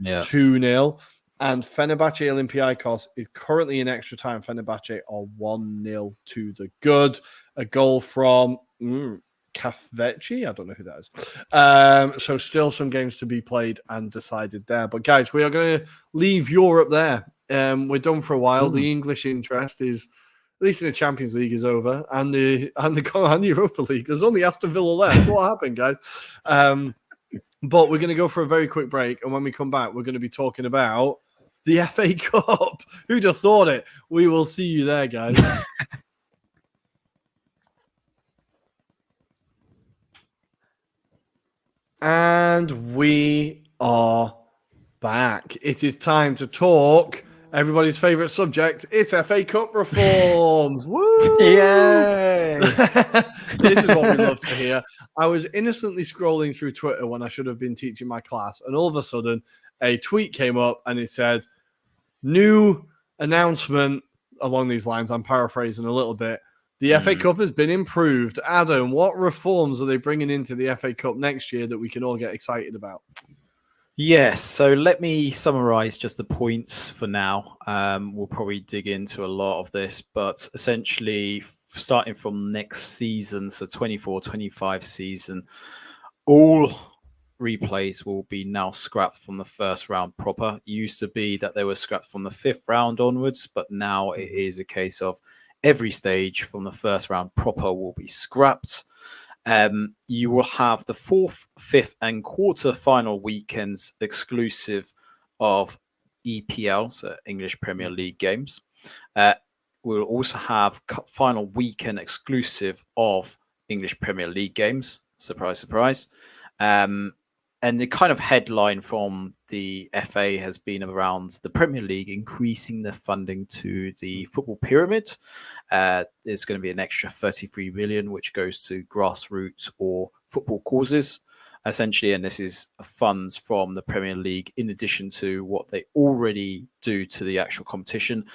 2-0. And Fenerbahce Olympiacos is currently in extra time. Fenerbahce are 1-0 to the good. A goal from Kafveci. I don't know who that is. So still some games to be played and decided there. But guys, we are going to leave Europe there We're done for a while. The English interest is, at least in the Champions League, is over, and the Europa League. There's only Aston Villa left. What happened, guys? But we're going to go for a very quick break, and when we come back, we're going to be talking about the FA Cup. Who'd have thought it? We will see you there, guys. And we are back. It is time to talk everybody's favorite subject. It's FA Cup reforms. Woo! Yay! This is what we love to hear. I was innocently scrolling through Twitter when I should have been teaching my class, and all of a sudden a tweet came up and it said, new announcement along these lines. I'm paraphrasing a little bit. The FA Cup has been improved. Adam, what reforms are they bringing into the FA Cup next year that we can all get excited about? Yes, so let me summarize just the points for now. We'll probably dig into a lot of this, but essentially starting from next season, so 24-25 season, all replays will be now scrapped from the first round proper. It used to be that they were scrapped from the fifth round onwards, but now it is a case of every stage from the first round proper will be scrapped. You will have the fourth, fifth, and quarter final weekends exclusive of EPL, so English Premier League games. We'll also have final weekend exclusive of English Premier League games. Surprise, surprise. And the kind of headline from the FA has been around the Premier League increasing the funding to the football pyramid. There's going to be an extra 33 million, which goes to grassroots or football causes, essentially. And this is funds from the Premier League in addition to what they already do to the actual competition.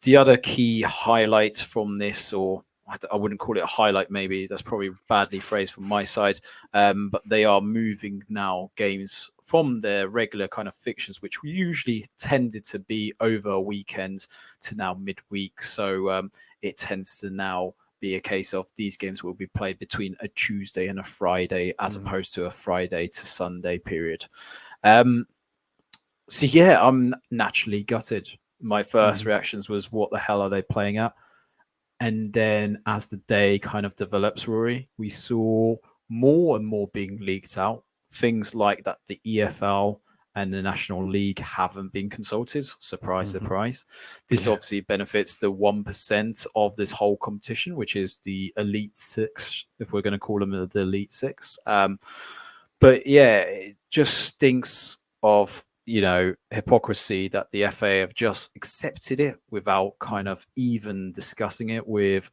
The other key highlight from this, or I wouldn't call it a highlight, maybe that's probably badly phrased from my side, but they are moving now games from their regular kind of fixtures, which usually tended to be over weekends, to now midweek. So it tends to now be a case of these games will be played between a Tuesday and a Friday, as opposed to a Friday to Sunday period. So yeah, I'm naturally gutted. My first reactions was, what the hell are they playing at? And then as the day kind of develops, Rory, we saw more and more being leaked out. Things like that the EFL and the National League haven't been consulted. Surprise, surprise. This obviously benefits the 1% of this whole competition, which is the Elite Six, if we're going to call them the Elite Six. But yeah, it just stinks of, hypocrisy that the FA have just accepted it without kind of even discussing it with,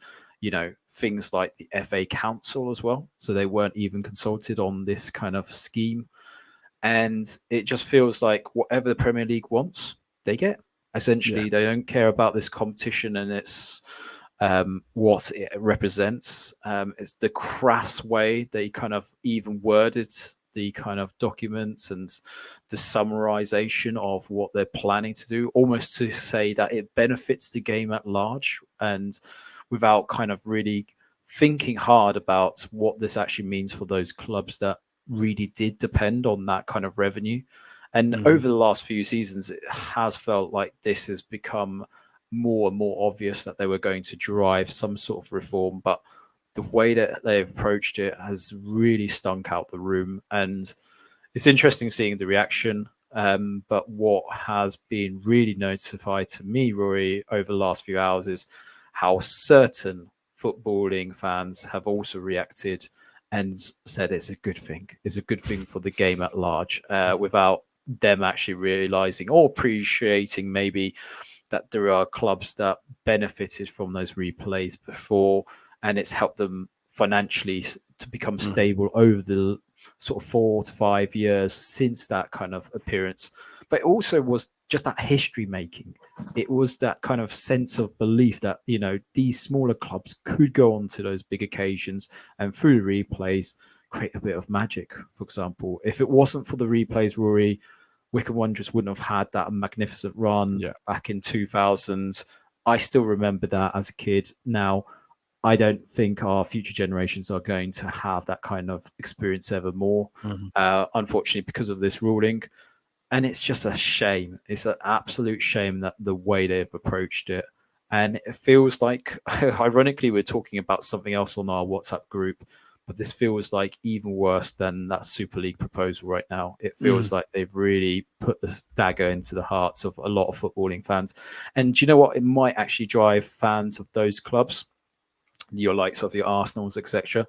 things like the FA Council as well. So they weren't even consulted on this kind of scheme. And it just feels like whatever the Premier League wants, they get. Essentially, they don't care about this competition and its what it represents. It's the crass way they kind of even worded the kind of documents and the summarization of what they're planning to do, almost to say that it benefits the game at large, and without kind of really thinking hard about what this actually means for those clubs that really did depend on that kind of revenue. And over the last few seasons, it has felt like this has become more and more obvious that they were going to drive some sort of reform, but the way that they've approached it has really stunk out the room. And it's interesting seeing the reaction. But what has been really notified to me, Rory, over the last few hours is how certain footballing fans have also reacted and said it's a good thing. It's a good thing for the game at large, without them actually realizing or appreciating maybe that there are clubs that benefited from those replays before, and it's helped them financially to become stable over the sort of 4 to 5 years since that kind of appearance. But it also was just that history making. It was that kind of sense of belief that, these smaller clubs could go on to those big occasions and through the replays create a bit of magic. For example, if it wasn't for the replays, Rory, Wycombe Wanderers wouldn't have had that magnificent run back in 2000. I still remember that as a kid. Now, I don't think our future generations are going to have that kind of experience ever more, unfortunately, because of this ruling. And it's just a shame. It's an absolute shame that the way they've approached it. And it feels like, ironically, we're talking about something else on our WhatsApp group, but this feels like even worse than that Super League proposal right now. It feels like they've really put this dagger into the hearts of a lot of footballing fans. And do you know what? It might actually drive fans of those clubs, your likes of your Arsenals, etc.,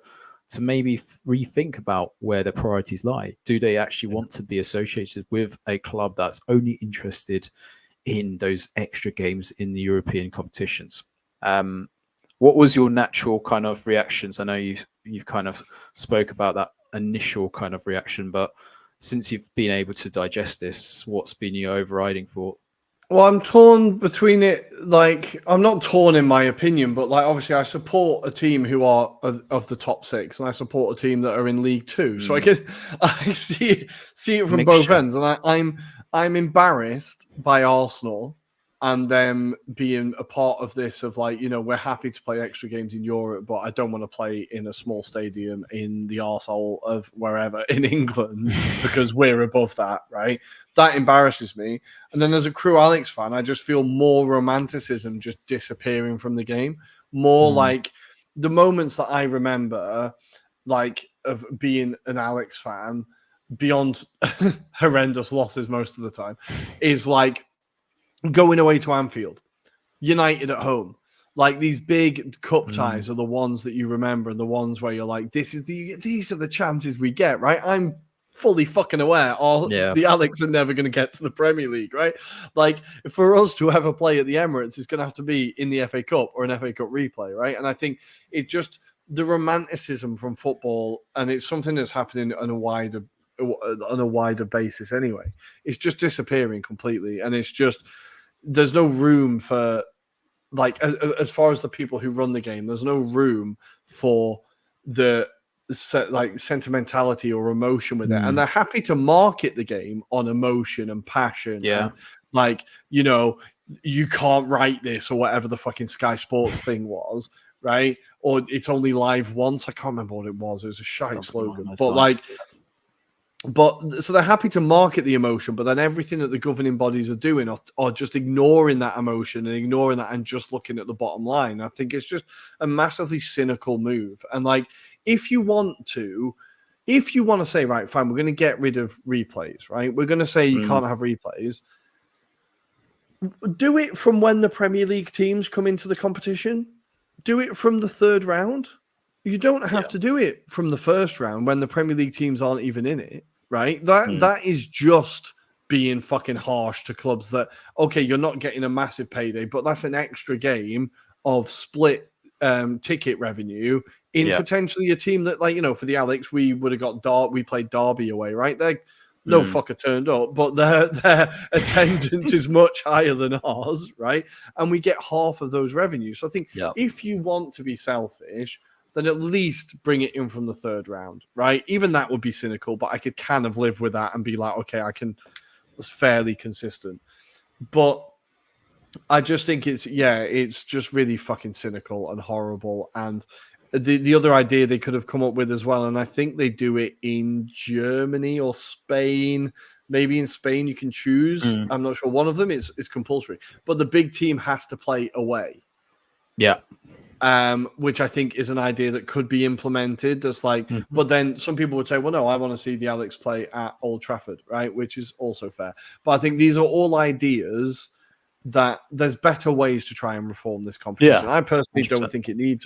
to maybe rethink about where their priorities lie. Do they actually want to be associated with a club that's only interested in those extra games in the European competitions? What was your natural kind of reactions? I know you've kind of spoke about that initial kind of reaction, but since you've been able to digest this, what's been your overriding thought? Well, I'm torn between it. Like, I'm not torn in my opinion, but like, obviously, I support a team who are of the top six, and I support a team that are in League Two. So I see it from both ends, and I'm embarrassed by Arsenal and them being a part of this. Of like, we're happy to play extra games in Europe, but I don't want to play in a small stadium in the arsehole of wherever in England because we're above that, right? That embarrasses me. And then as a Crew Alex fan, I just feel more romanticism just disappearing from the game. More like the moments that I remember, like of being an Alex fan, beyond horrendous losses most of the time, is like going away to Anfield, United at home. Like these big cup ties are the ones that you remember, and the ones where you're like, these are the chances we get, right? I'm fully fucking aware the Alex are never going to get to the Premier League, right? Like for us to ever play at the Emirates is going to have to be in the FA Cup or an FA Cup replay, right? And I think it just the romanticism from football, and it's something that's happening on a wider basis anyway. It's just disappearing completely, and it's just there's no room for like as far as the people who run the game. There's no room for the like sentimentality or emotion with it, and they're happy to market the game on emotion and passion. And like you can't write this or whatever the fucking Sky Sports thing was, right? Or it's only live once. I can't remember what it was. It was a shite slogan, but so they're happy to market the emotion, but then everything that the governing bodies are doing are just ignoring that emotion and ignoring that and just looking at the bottom line. I think it's just a massively cynical move. And like, if you want to say, right, fine, we're going to get rid of replays, right? We're going to say you can't have replays. Do it from when the Premier League teams come into the competition. Do it from the third round. You don't have to do it from the first round when the Premier League teams aren't even in it. Right, that is just being fucking harsh to clubs that, okay, you're not getting a massive payday, but that's an extra game of split ticket revenue in potentially a team that, like, for the Alex, we would have got we played Derby away, right? They no fucker turned up, but their attendance is much higher than ours, right? And we get half of those revenues. So I think if you want to be selfish, then at least bring it in from the third round, right? Even that would be cynical, but I could kind of live with that and be like, okay, it's fairly consistent. But I just think it's just really fucking cynical and horrible. And the other idea they could have come up with as well, and I think they do it in Germany or Spain. Maybe in Spain you can choose. I'm not sure. One of them is compulsory, but the big team has to play away. Yeah. Which I think is an idea that could be implemented. That's like, but then some people would say, well, no, I want to see the Alex play at Old Trafford, right? Which is also fair. But I think these are all ideas that there's better ways to try and reform this competition. I personally 100%.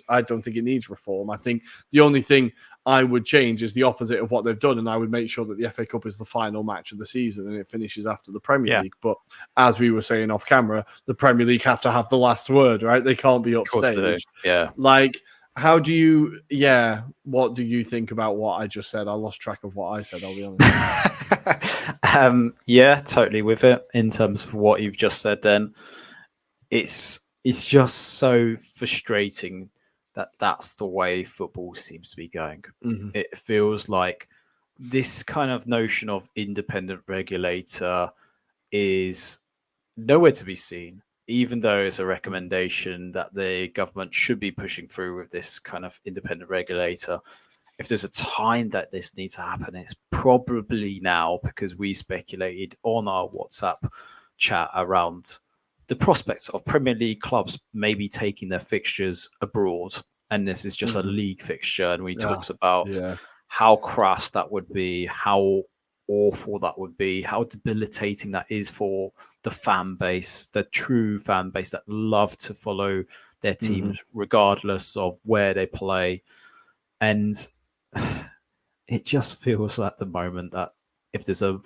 I don't think it needs reform. I think the only thing I would change is the opposite of what they've done, and I would make sure that the FA Cup is the final match of the season and it finishes after the Premier League. But as we were saying off camera, the Premier League have to have the last word, right? They can't be upstaged. Like, what do you think about what I just said? I lost track of what I said, I'll be honest. Totally with it in terms of what you've just said. Then it's just so frustrating that that's the way football seems to be going. It feels like this kind of notion of independent regulator is nowhere to be seen, even though it's a recommendation that the government should be pushing through with this kind of independent regulator. if there's a time that this needs to happen, it's probably now, because we speculated on our WhatsApp chat around the prospects of Premier League clubs maybe taking their fixtures abroad. And this is just a league fixture. And we talked about how crass that would be, how awful that would be, how debilitating that is for the fan base, the true fan base that love to follow their teams regardless of where they play. And it just feels at the moment that if there's a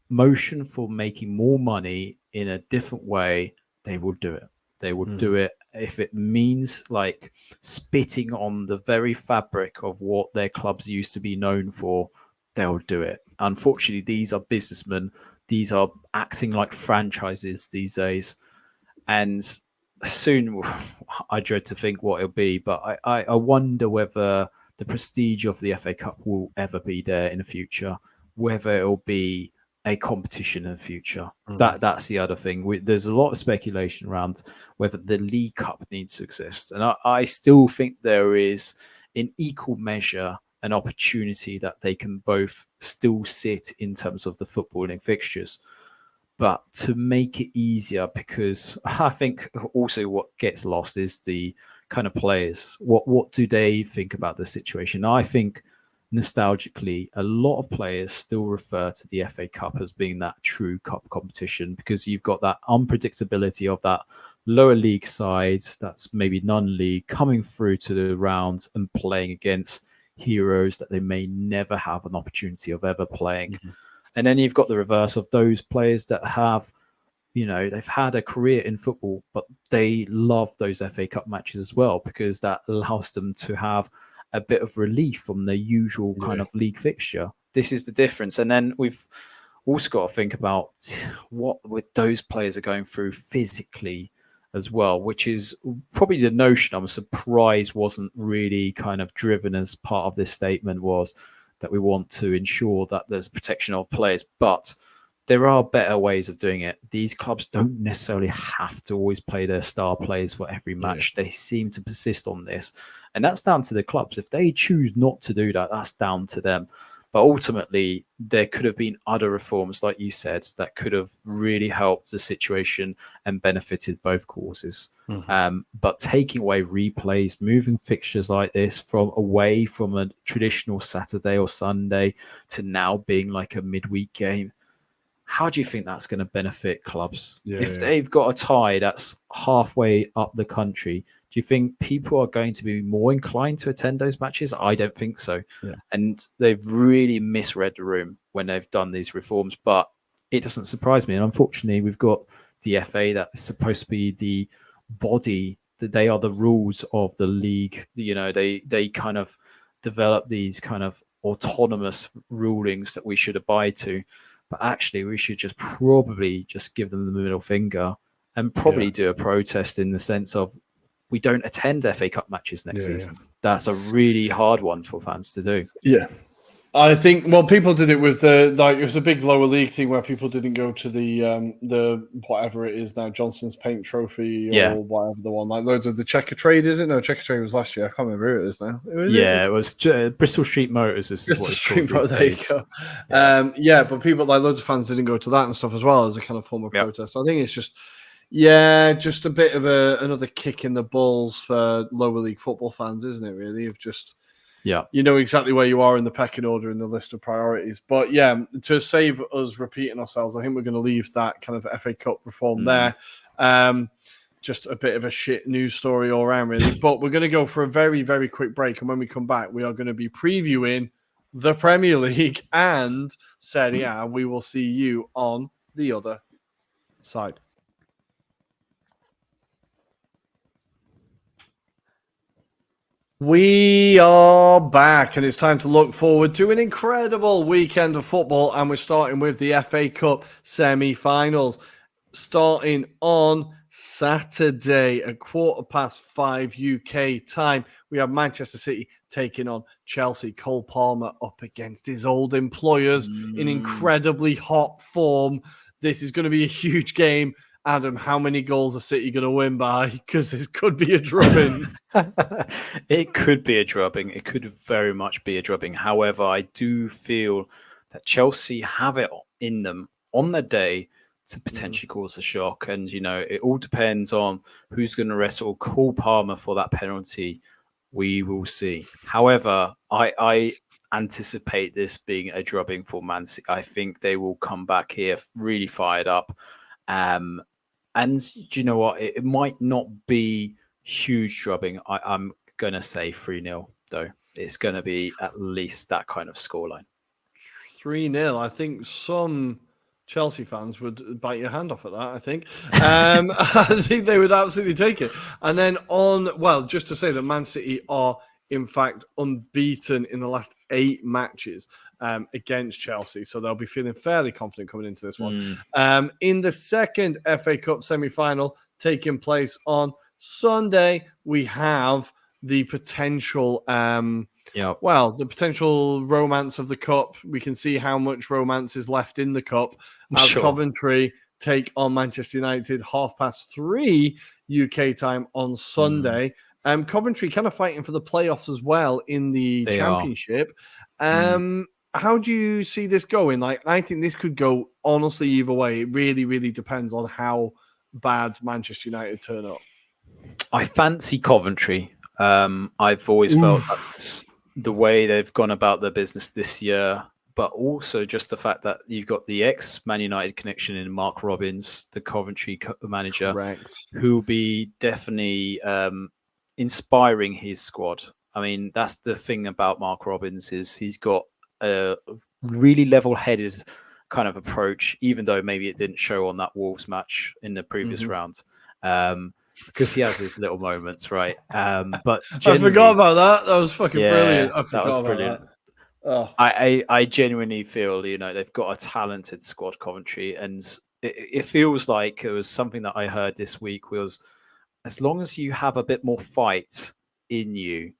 motion for making more money in a different way, they will do it. They will do it if it means like spitting on the very fabric of what their clubs used to be known for. They'll do it. Unfortunately, these are businessmen. These are acting like franchises these days. And soon, I dread to think what it'll be, but I wonder whether the prestige of the FA Cup will ever be there in the future, whether it'll be a competition in the future. That's the other thing. There's a lot of speculation around whether the League Cup needs to exist. And I still think there is, in equal measure, an opportunity that they can both still sit in terms of the footballing fixtures. But to make it easier, because I think also what gets lost is the kind of players. What do they think about the situation? I think nostalgically, a lot of players still refer to the FA Cup as being that true cup competition, because you've got that unpredictability of that lower league side that's maybe non-league coming through to the rounds and playing against heroes that they may never have an opportunity of ever playing. And then you've got the reverse of those players that have, they've had a career in football, but they love those FA Cup matches as well, because that allows them to have a bit of relief from the usual kind of league fixture. This is the difference. And then we've also got to think about what those players are going through physically as well, which is probably the notion I'm surprised wasn't really kind of driven as part of this statement, was that we want to ensure that there's protection of players. But there are better ways of doing it. These clubs don't necessarily have to always play their star players for every match. They seem to persist on this. And that's down to the clubs. If they choose not to do that, that's down to them. But ultimately, there could have been other reforms, like you said, that could have really helped the situation and benefited both causes. But taking away replays, moving fixtures like this away from a traditional Saturday or Sunday to now being like a midweek game, how do you think that's going to benefit clubs? If they've got a tie that's halfway up the country, do you think people are going to be more inclined to attend those matches? I don't think so. And they've really misread the room when they've done these reforms, but it doesn't surprise me. And unfortunately, we've got the FA that's supposed to be the body, that they are the rules of the league. They kind of develop these kind of autonomous rulings that we should abide to. But actually, we should probably give them the middle finger and probably do a protest in the sense of, we don't attend FA Cup matches next season. That's a really hard one for fans to do. I think, people did it with it was a big lower league thing where people didn't go to the whatever it is now, Johnson's Paint Trophy or whatever the one, like loads of the Checker Trade, is it? No, Checker Trade was last year. I can't remember who it is now. It was Bristol Street Motors. Bristol Street Motors. There you go. But people, like loads of fans, didn't go to that and stuff as well as a kind of form of protest. I think it's just a bit of another kick in the balls for lower league football fans, isn't it? Really, of just. You know exactly where you are in the pecking order in the list of priorities. But to save us repeating ourselves, I think we're going to leave that kind of FA Cup reform there. Just a bit of a shit news story all around, really. But we're going to go for a very, very quick break. And when we come back, we are going to be previewing the Premier League and Serie A. We will see you on the other side. We are back, and it's time to look forward to an incredible weekend of football, and we're starting with the FA Cup semi-finals, starting on Saturday at 5:15 UK time. We have Manchester City taking on Chelsea. Cole Palmer up against his old employers in incredibly hot form. This is going to be a huge game, Adam, how many goals are City going to win by? Because this could be a drubbing. It could be a drubbing. It could very much be a drubbing. However, I do feel that Chelsea have it in them on the day to potentially cause a shock. And, it all depends on who's going to wrestle Cole Palmer for that penalty. We will see. However, I anticipate this being a drubbing for Man City. I think they will come back here really fired up. And do you know what? It might not be huge drubbing. I'm going to say 3-0, though. It's going to be at least that kind of scoreline. 3-0. I think some Chelsea fans would bite your hand off at that, I think. I think they would absolutely take it. And then just to say that Man City are, in fact, unbeaten in the last 8 matches against Chelsea. So they'll be feeling fairly confident coming into this one. In the second FA Cup semi-final taking place on Sunday, we have the potential the potential romance of the cup. We can see how much romance is left in the cup as Coventry take on Manchester United 3:30 UK time on Sunday. Coventry kind of fighting for the playoffs as well in the Championship. How do you see this going? I think this could go honestly either way. It really, really depends on how bad Manchester United turn up. I fancy Coventry. I've always felt that's the way they've gone about their business this year, but also just the fact that you've got the ex-Man United connection in Mark Robbins, the Coventry manager, who will be definitely inspiring his squad. I mean, that's the thing about Mark Robbins is he's got a really level-headed kind of approach, even though maybe it didn't show on that Wolves match in the previous round. Because he has his little moments, right? But I forgot about that. That was fucking brilliant. I forgot about brilliant. that. Oh. I genuinely feel, they've got a talented squad, Coventry, and it feels like it was something that I heard this week was as long as you have a bit more fight in you,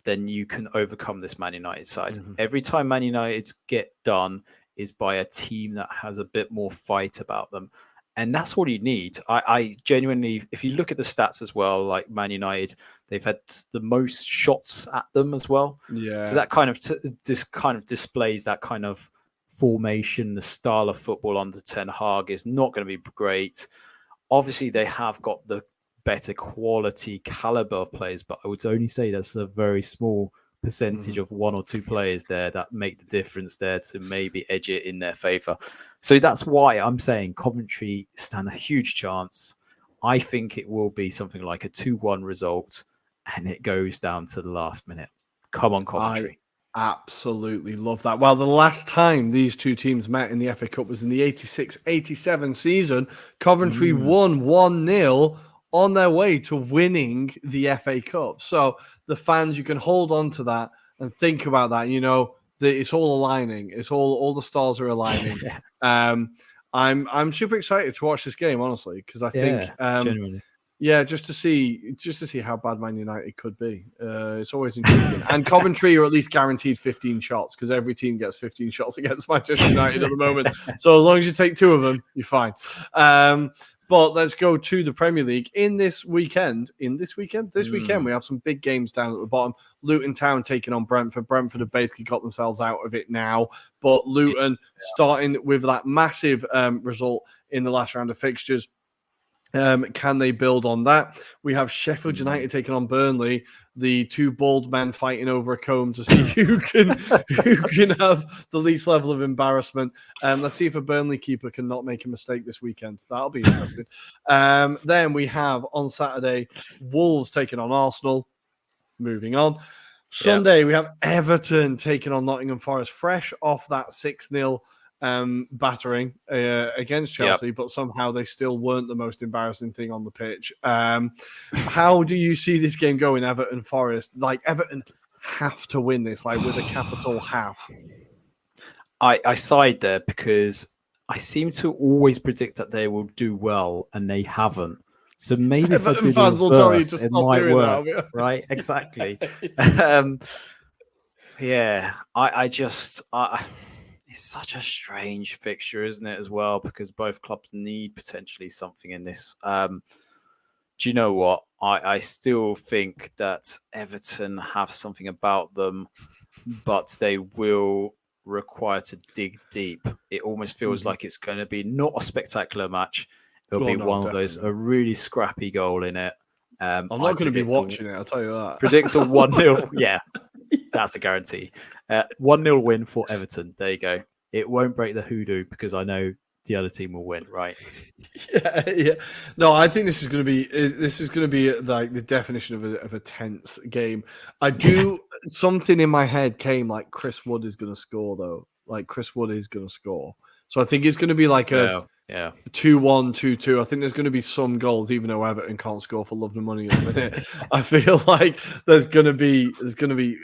then you can overcome this Man United side. Every time Man United get done is by a team that has a bit more fight about them. And that's what you need. I genuinely, if you look at the stats as well, like Man United, they've had the most shots at them as well. Yeah. So that kind of displays that kind of formation, the style of football under Ten Hag is not going to be great. Obviously, they have got the better quality caliber of players, but I would only say that's a very small percentage of 1 or 2 players there that make the difference there to maybe edge it in their favour. So that's why I'm saying Coventry stand a huge chance. I think it will be something like a 2-1 result and it goes down to the last minute. Come on, Coventry. I absolutely love that. Well, the last time these two teams met in the FA Cup was in the 86-87 season. Coventry won 1-0 on their way to winning the FA Cup. So the fans, you can hold on to that and think about that. It's all aligning. It's all the stars are aligning. I'm super excited to watch this game, honestly, because I think genuinely. Yeah, just to see how bad Man United could be. It's always intriguing. And Coventry are at least guaranteed 15 shots because every team gets 15 shots against Manchester United at the moment. So as long as you take 2 of them, you're fine. But let's go to the Premier League. This weekend, we have some big games down at the bottom. Luton Town taking on Brentford. Brentford have basically got themselves out of it now. But Luton starting with that massive result in the last round of fixtures. Can they build on that? We have Sheffield United taking on Burnley, the 2 bald men fighting over a comb to see who can have the least level of embarrassment. Let's see if a Burnley keeper can not make a mistake this weekend. That'll be interesting. Then we have on Saturday Wolves taking on Arsenal. Moving on. Sunday we have Everton taking on Nottingham Forest, fresh off that 6-0 battering against Chelsea, but somehow they still weren't the most embarrassing thing on the pitch. How do you see this game going, Everton Forest? Everton have to win this, with a capital have. I side there because I seem to always predict that they will do well, and they haven't. So maybe if Everton I do fans will tell you to stop doing work, that, right? Exactly. It's such a strange fixture, isn't it, as well? Because both clubs need potentially something in this. Do you know what? I still think that Everton have something about them, but they will require to dig deep. It almost feels like it's going to be not a spectacular match. It'll be no, one of those, a really scrappy goal in it. I'm not going to be watching it, I'll tell you that. Predicts a 1-0. Yeah, that's a guarantee. 1-0 win for Everton. There you go. It won't break the hoodoo because I know the other team will win, right? Yeah. No, I think this is going to be like the definition of a tense game. I do something in my head came like Chris Wood is going to score though. Like Chris Wood is going to score, so I think it's going to be like a 2-1, 2-2. I think there's going to be some goals, even though Everton can't score for love and money at the minute. I feel like there's going to be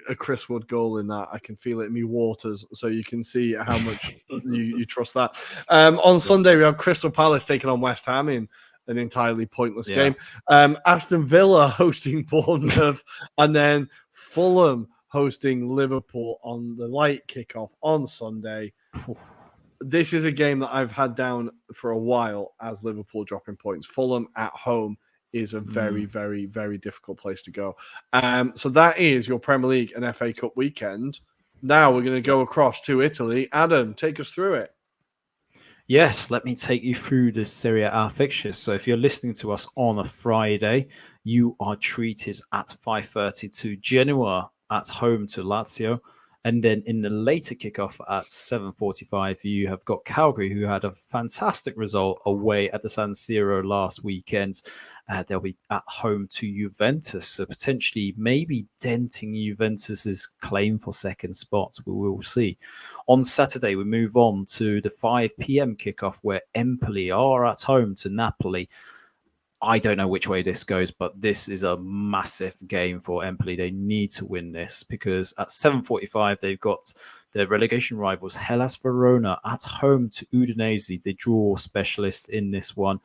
a Chris Wood goal in that. I can feel it in me waters, so you can see how much you trust that. On Sunday, we have Crystal Palace taking on West Ham in an entirely pointless game. Aston Villa hosting Bournemouth, and then Fulham hosting Liverpool on the light kickoff on Sunday. This is a game that I've had down for a while as Liverpool dropping points. Fulham at home is a very, very, very difficult place to go. So that is your Premier League and FA Cup weekend. Now we're going to go across to Italy. Adam, take us through it. Yes, let me take you through the Serie A fixtures. So if you're listening to us on a Friday, you are treated at 5:30 to Genoa at home to Lazio. And then in the later kickoff at 7:45, you have got Calgary, who had a fantastic result away at the San Siro last weekend. They'll be at home to Juventus, so potentially maybe denting Juventus's claim for second spot. We will see. On Saturday, we move on to the 5 p.m. kickoff where Empoli are at home to Napoli. I don't know which way this goes, but this is a massive game for Empoli. They need to win this because at 7:45, they've got their relegation rivals Hellas Verona at home to Udinese, the draw specialist in this one.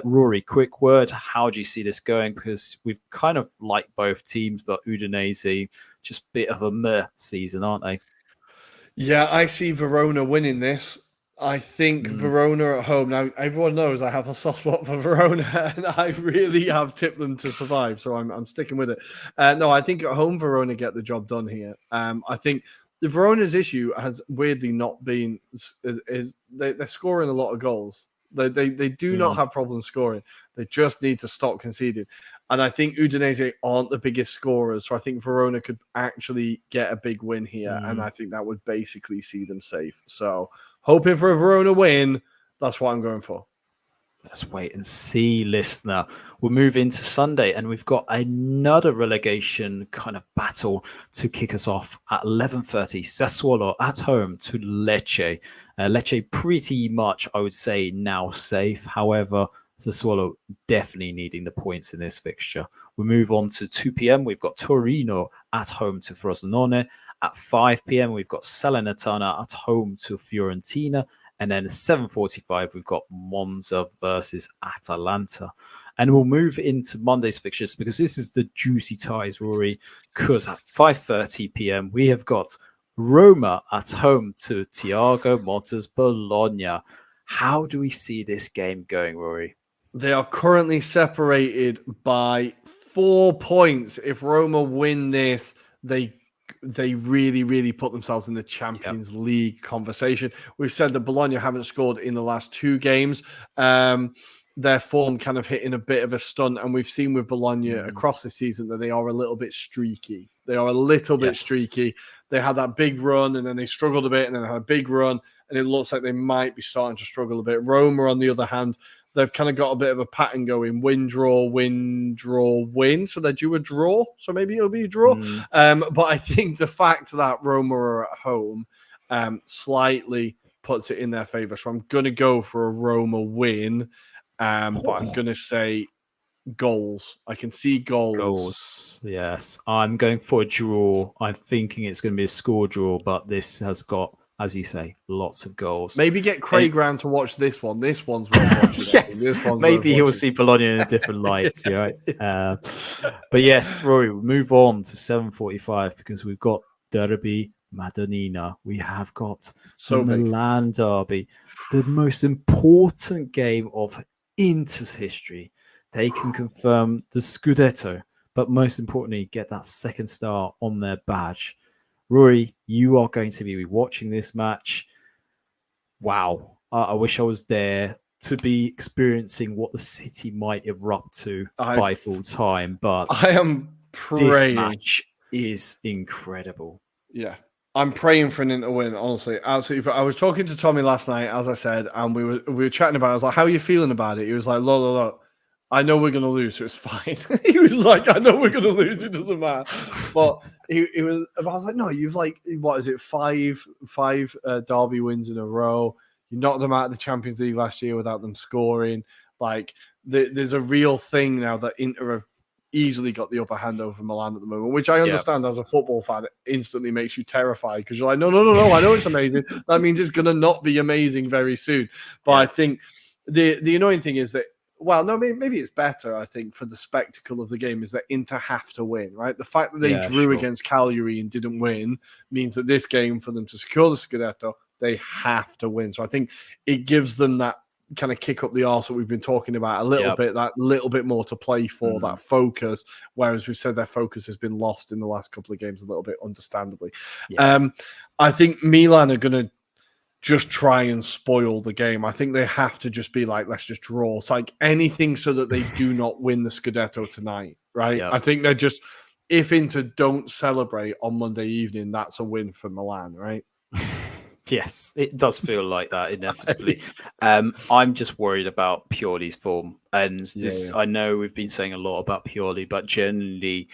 Rory, quick word. How do you see this going? Because we've kind of liked both teams, but Udinese, just a bit of a meh season, aren't they? Yeah, I see Verona winning this. I think Verona at home. Now, everyone knows I have a soft spot for Verona, and I really have tipped them to survive, so I'm sticking with it. No, I think at home Verona get the job done here. I think the Verona's issue has weirdly not been is they're scoring a lot of goals. They do not have problems scoring. They just need to stop conceding. And I think Udinese aren't the biggest scorers. So I think Verona could actually get a big win here. And I think that would basically see them safe. So hoping for a Verona win. That's what I'm going for. Let's wait and see, listener. We'll move into Sunday, and we've got another relegation kind of battle to kick us off at 11:30. Sassuolo at home to Lecce. Lecce pretty much, I would say, now safe. However, Sassuolo definitely needing the points in this fixture. We move on to 2 p.m. We've got Torino at home to Frosinone. At 5 p.m., we've got Salernitana at home to Fiorentina. And then at 7:45, we've got Monza versus Atalanta. And we'll move into Monday's fixtures because this is the juicy ties, Rory. Because at 5:30 p.m., we have got Roma at home to Thiago Motta's Bologna. How do we see this game going, Rory? They are currently separated by 4 points. If Roma win this, they really, really put themselves in the Champions League conversation. We've said that Bologna haven't scored in the last 2 games. Their form kind of hitting a bit of a stunt, and we've seen with Bologna across the season that they are a little bit streaky. They are a little bit streaky. They had that big run, and then they struggled a bit, and then had a big run, and it looks like they might be starting to struggle a bit. Roma, on the other hand, they've kind of got a bit of a pattern going: win, draw, win. So they're due a draw. So maybe it'll be a draw. But I think the fact that Roma are at home slightly puts it in their favor. So I'm going to go for a Roma win. But I'm going to say goals. I can see goals. Yes. I'm going for a draw. I'm thinking it's going to be a score draw, but this has got, as you say, lots of goals. Maybe get Craig round to watch this one. This one's worth watching. Yes. Maybe he'll see Bologna in a different light. Right? But yes, Rory, we'll move on to 7:45 because we've got Derby Madonnina. We have got So the big. Milan derby, the most important game of Inter's history. They can confirm the Scudetto, but most importantly, get that second star on their badge. Rory, you are going to be watching this match. Wow. I wish I was there to be experiencing what the city might erupt to by full time, but I am this praying. match is incredible. Yeah. I'm praying for an Inter win, honestly. Absolutely. I was talking to Tommy last night, as I said, and we were chatting about it. I was like, how are you feeling about it? He was like, look, I know we're going to lose, so it's fine. He was like, I know we're going to lose, it doesn't matter. But I was like, no, you've like, what is it, five derby wins in a row. You knocked them out of the Champions League last year without them scoring. Like, there's a real thing now that Inter have easily got the upper hand over Milan at the moment, which I understand as a football fan, it instantly makes you terrified because you're like, no, I know it's amazing. That means it's going to not be amazing very soon. But I think the annoying thing is that, well, no, maybe it's better, I think, for the spectacle of the game is that Inter have to win, right? The fact that they drew against Cagliari and didn't win means that this game, for them to secure the Scudetto, they have to win. So I think it gives them that kind of kick up the arse that we've been talking about a little bit, that little bit more to play for, that focus, whereas we've said their focus has been lost in the last couple of games a little bit, understandably. I think Milan are going to just try and spoil the game. I think they have to just be like, let's just draw. It's like anything so that they do not win the Scudetto tonight, right? I think they're just, if Inter don't celebrate on Monday evening, that's a win for Milan, right? Yes, it does feel like that inevitably. I'm just worried about Pioli's form. And this, I know we've been saying a lot about Pioli, but generally,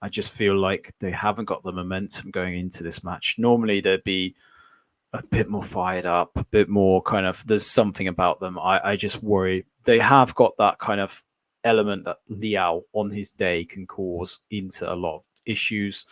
I just feel like they haven't got the momentum going into this match. Normally, they'd be a bit more fired up, a bit more kind of, there's something about them. I just worry. They have got that kind of element that Leao on his day can cause into a lot of issues.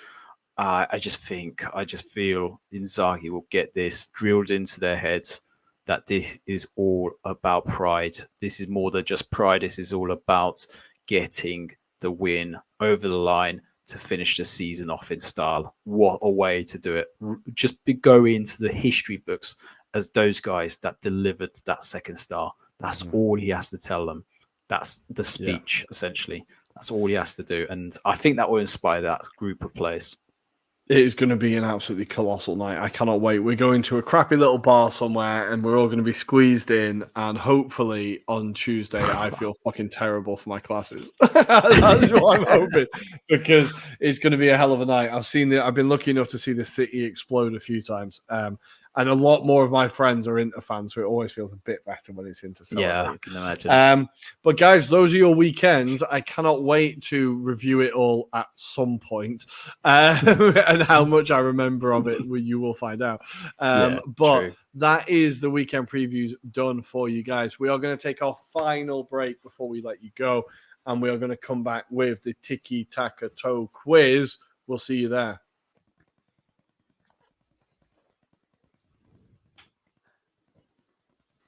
I just feel Inzaghi will get this drilled into their heads that this is all about pride. This is more than just pride. This is all about getting the win over the line to finish the season off in style. What a way to do it. Just go into the history books as those guys that delivered that second star. That's all he has to tell them. That's the speech, essentially. That's all he has to do. And I think that will inspire that group of players. It is going to be an absolutely colossal night. I cannot wait. We're going to a crappy little bar somewhere and we're all going to be squeezed in. And hopefully on Tuesday, I feel fucking terrible for my classes. That's what I'm hoping, because it's going to be a hell of a night. I've been lucky enough to see the city explode a few times. And a lot more of my friends are Inter fans, so it always feels a bit better when it's Inter celebrating. Yeah, I can imagine. But guys, those are your weekends. I cannot wait to review it all at some point. And how much I remember of it, you will find out. But that is the weekend previews done for you guys. We are going to take our final break before we let you go. And we are going to come back with the Tiki Taka Toe quiz. We'll see you there.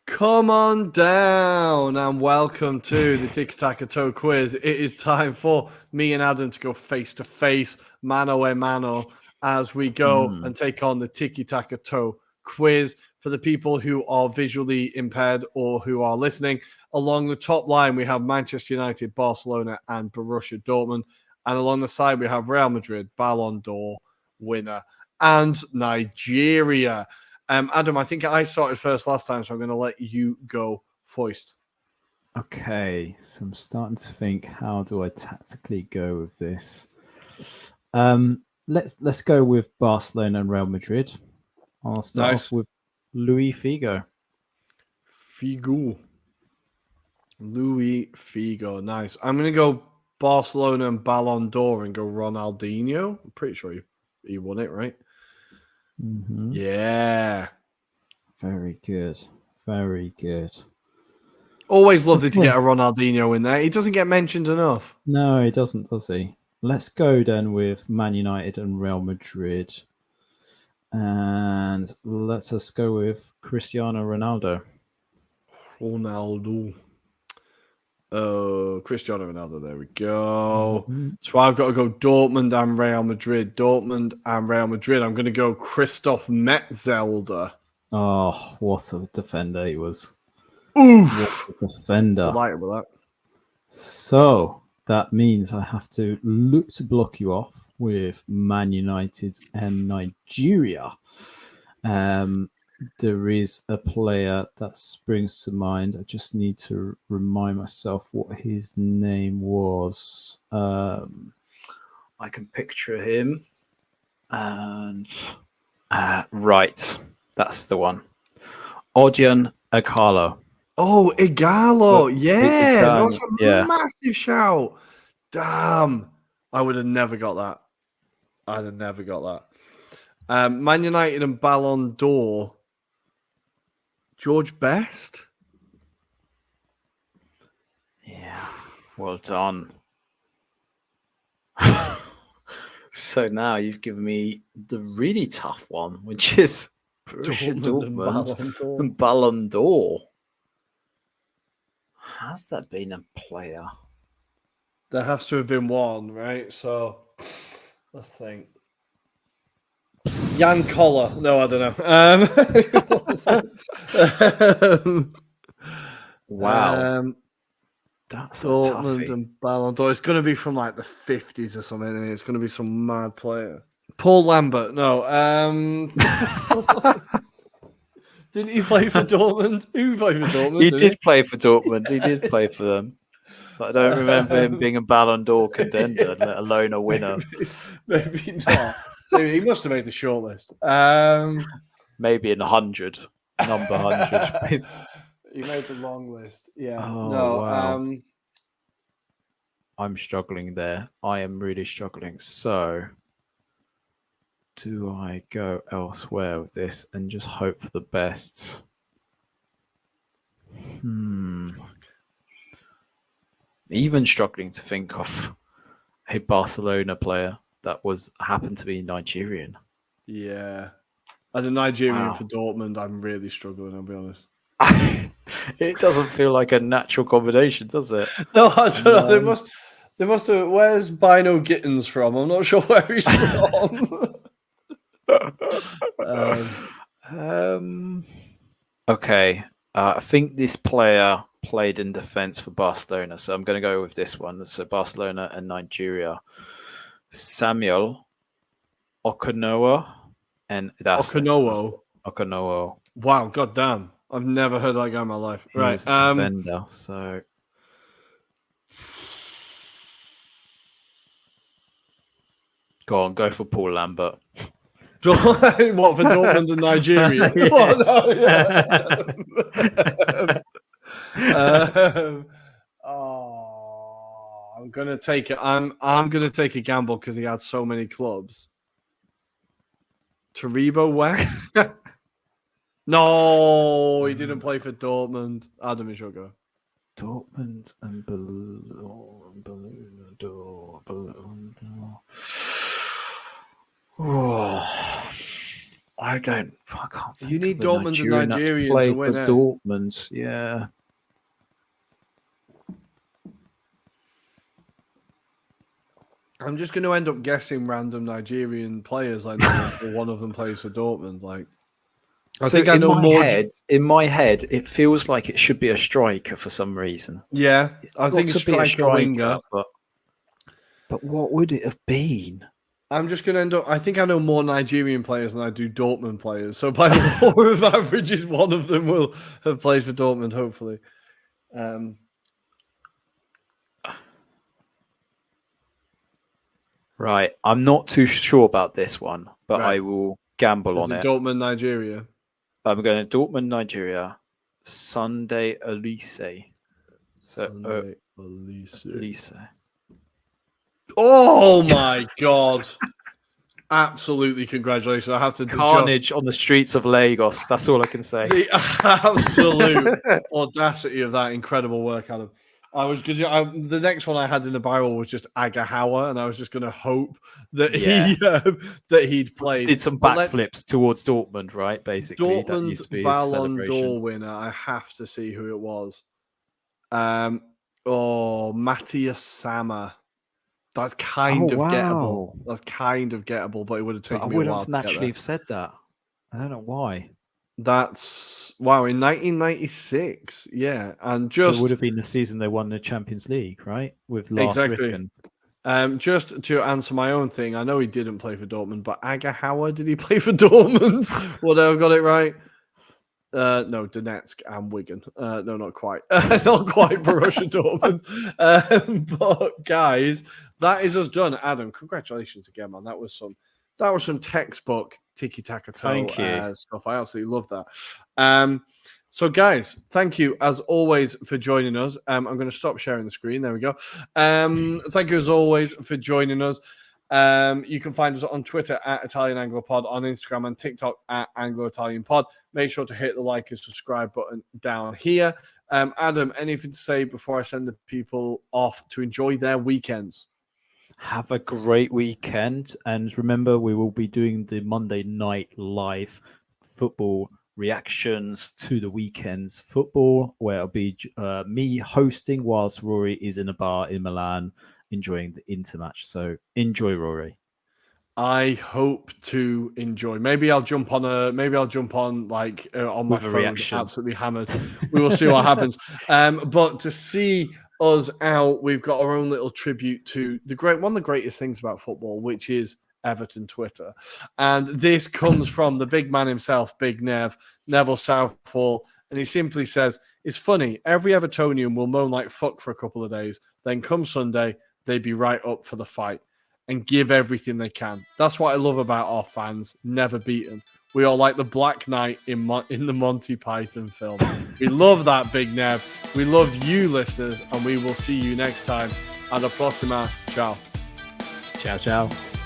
Come on down and welcome to the Tiki Taka Toe quiz. It is time for me and Adam to go face to face, mano a mano, as we go and take on the Tiki Taka Toe quiz. For the people who are visually impaired or who are listening, along the top line we have Manchester United, Barcelona, and Borussia Dortmund, and along the side we have Real Madrid, Ballon d'Or winner, and Nigeria. Adam, I think I started first last time, so I'm going to let you go first. Okay, so I'm starting to think, how do I tactically go with this? Let's go with Barcelona and Real Madrid. I'll start off with Luis Figo. Luis Figo, nice. I'm going to go Barcelona and Ballon d'Or and go Ronaldinho. I'm pretty sure he won it, right? Mm-hmm. Yeah. Very good. Very good. Always loved it to get a Ronaldinho in there. He doesn't get mentioned enough. No, he doesn't, does he? Let's go then with Man United and Real Madrid. And let us go with Cristiano Ronaldo. Ronaldo. Oh, Cristiano Ronaldo. There we go. Mhm. So I've got to go Dortmund and Real Madrid. Dortmund and Real Madrid. I'm going to go Christoph Metzelder. Oh, what a defender he was. Oof. What a defender. Delighted with that. So that means I have to look to block you off with Man United and Nigeria. There is a player that springs to mind. I just need to remind myself what his name was. I can picture him. And right, that's the one. Odion Akalo. Oh, Igalo. Yeah. That's a yeah. massive shout. Damn. I would have never got that. I'd have never got that. Man United and Ballon d'Or. George Best? Yeah. Well done. So now you've given me the really tough one, which is Borussia Dortmund and Ballon d'Or. Has that been a player? There has to have been one, right? So let's think. Jan Koller. No, I don't know. Wow. That's Dortmund a toughie. and Ballon d'Or. It's going to be from like the 50s or something. And it's going to be some mad player. Paul Lambert. No. Didn't he play for Dortmund? Who played for Dortmund? He did play for Dortmund. He did play for them. But I don't remember him being a Ballon d'Or contender, let alone a winner. Maybe not. He must have made the shortlist. Maybe in 100, number 100. He made the long list. Yeah. Oh, no. Wow. I'm struggling there. I am really struggling. So, do I go elsewhere with this and just hope for the best? Even struggling to think of a Barcelona player that happened to be Nigerian. Yeah. And a Nigerian for Dortmund, I'm really struggling, I'll be honest. It doesn't feel like a natural combination, does it? No, I don't know. They must have. Where's Bino Gittins from? I'm not sure where he's from. Okay. I think this player played in defense for Barcelona, so I'm going to go with this one. So Barcelona and Nigeria. Samuel Okonowo, and that's Okonowo. Wow, goddamn! I've never heard that guy in my life. He was a defender, so go for Paul Lambert. What for Dortmund and Nigeria? I'm gonna take it. I'm gonna take a gamble because he had so many clubs. Taribo West? No, he didn't play for Dortmund. Adam is your go. Dortmund and Ballon d'Or. I can't. You need Dortmund and Nigerian to win it. Dortmund, yeah. I'm just going to end up guessing random Nigerian players. Like one of them plays for Dortmund. Like, I think I know more. In my head, it feels like it should be a striker for some reason. Yeah, I think it's a striker. But what would it have been? I'm just going to end up. I think I know more Nigerian players than I do Dortmund players. So by the law of averages, one of them will have played for Dortmund, hopefully. Right, I'm not too sure about this one, but I will gamble on it. Dortmund, Nigeria. I'm going to Dortmund, Nigeria. Sunday Elise. So Elise. Oh my god! Absolutely, congratulations! I have to carnage on the streets of Lagos. That's all I can say. The absolute audacity of that incredible work, Adam. The next one I had in the Bible was just Agahawa, and I was just going to hope that he'd played. Did some backflips towards Dortmund, right? Basically, Dortmund that used to be Ballon d'Or winner. I have to see who it was. Oh, Matthias Sammer. That's kind of gettable. That's kind of gettable, but it would have But I taken me a wouldn't while have to get naturally there. have said that. I don't know why. That's wow, in 1996. Yeah, and So it would just have been the season they won the Champions League, right? With Lars exactly. Ricken. Just to answer my own thing, I know he didn't play for Dortmund, but Aga Hauer, did he play for Dortmund? Would I have got it right? No, Donetsk and Wigan. No, not quite. Not quite Borussia Dortmund. But guys, that is us done. Adam, congratulations again, man. That was some textbook tiki-taka Thank you. stuff. I absolutely love that. So, guys, thank you as always for joining us. I'm going to stop sharing the screen. There we go. Thank you as always for joining us. You can find us on Twitter at Italian Anglo Pod, on Instagram and TikTok at Anglo-Italian Pod. Make sure to hit the like and subscribe button down here. Adam, anything to say before I send the people off to enjoy their weekends? Have a great weekend. And remember, we will be doing the Monday night live football reactions to the weekend's football, where it'll be me hosting whilst Rory is in a bar in Milan enjoying the Inter match. So enjoy, Rory. I hope to enjoy. Maybe I'll jump on on my With a phone, reaction. absolutely hammered. We will see what happens. But to see us out, we've got our own little tribute to one of the greatest things about football, which is Everton Twitter. And this comes from the big man himself, Big Neville Southall. And he simply says, "It's funny, every Evertonian will moan like fuck for a couple of days. Then come Sunday, they'd be right up for the fight and give everything they can." That's what I love about our fans, never beaten. We are like the Black Knight in the Monty Python film. We love that, Big Nev. We love you, listeners, and we will see you next time. Alla prossima. Ciao. Ciao, ciao.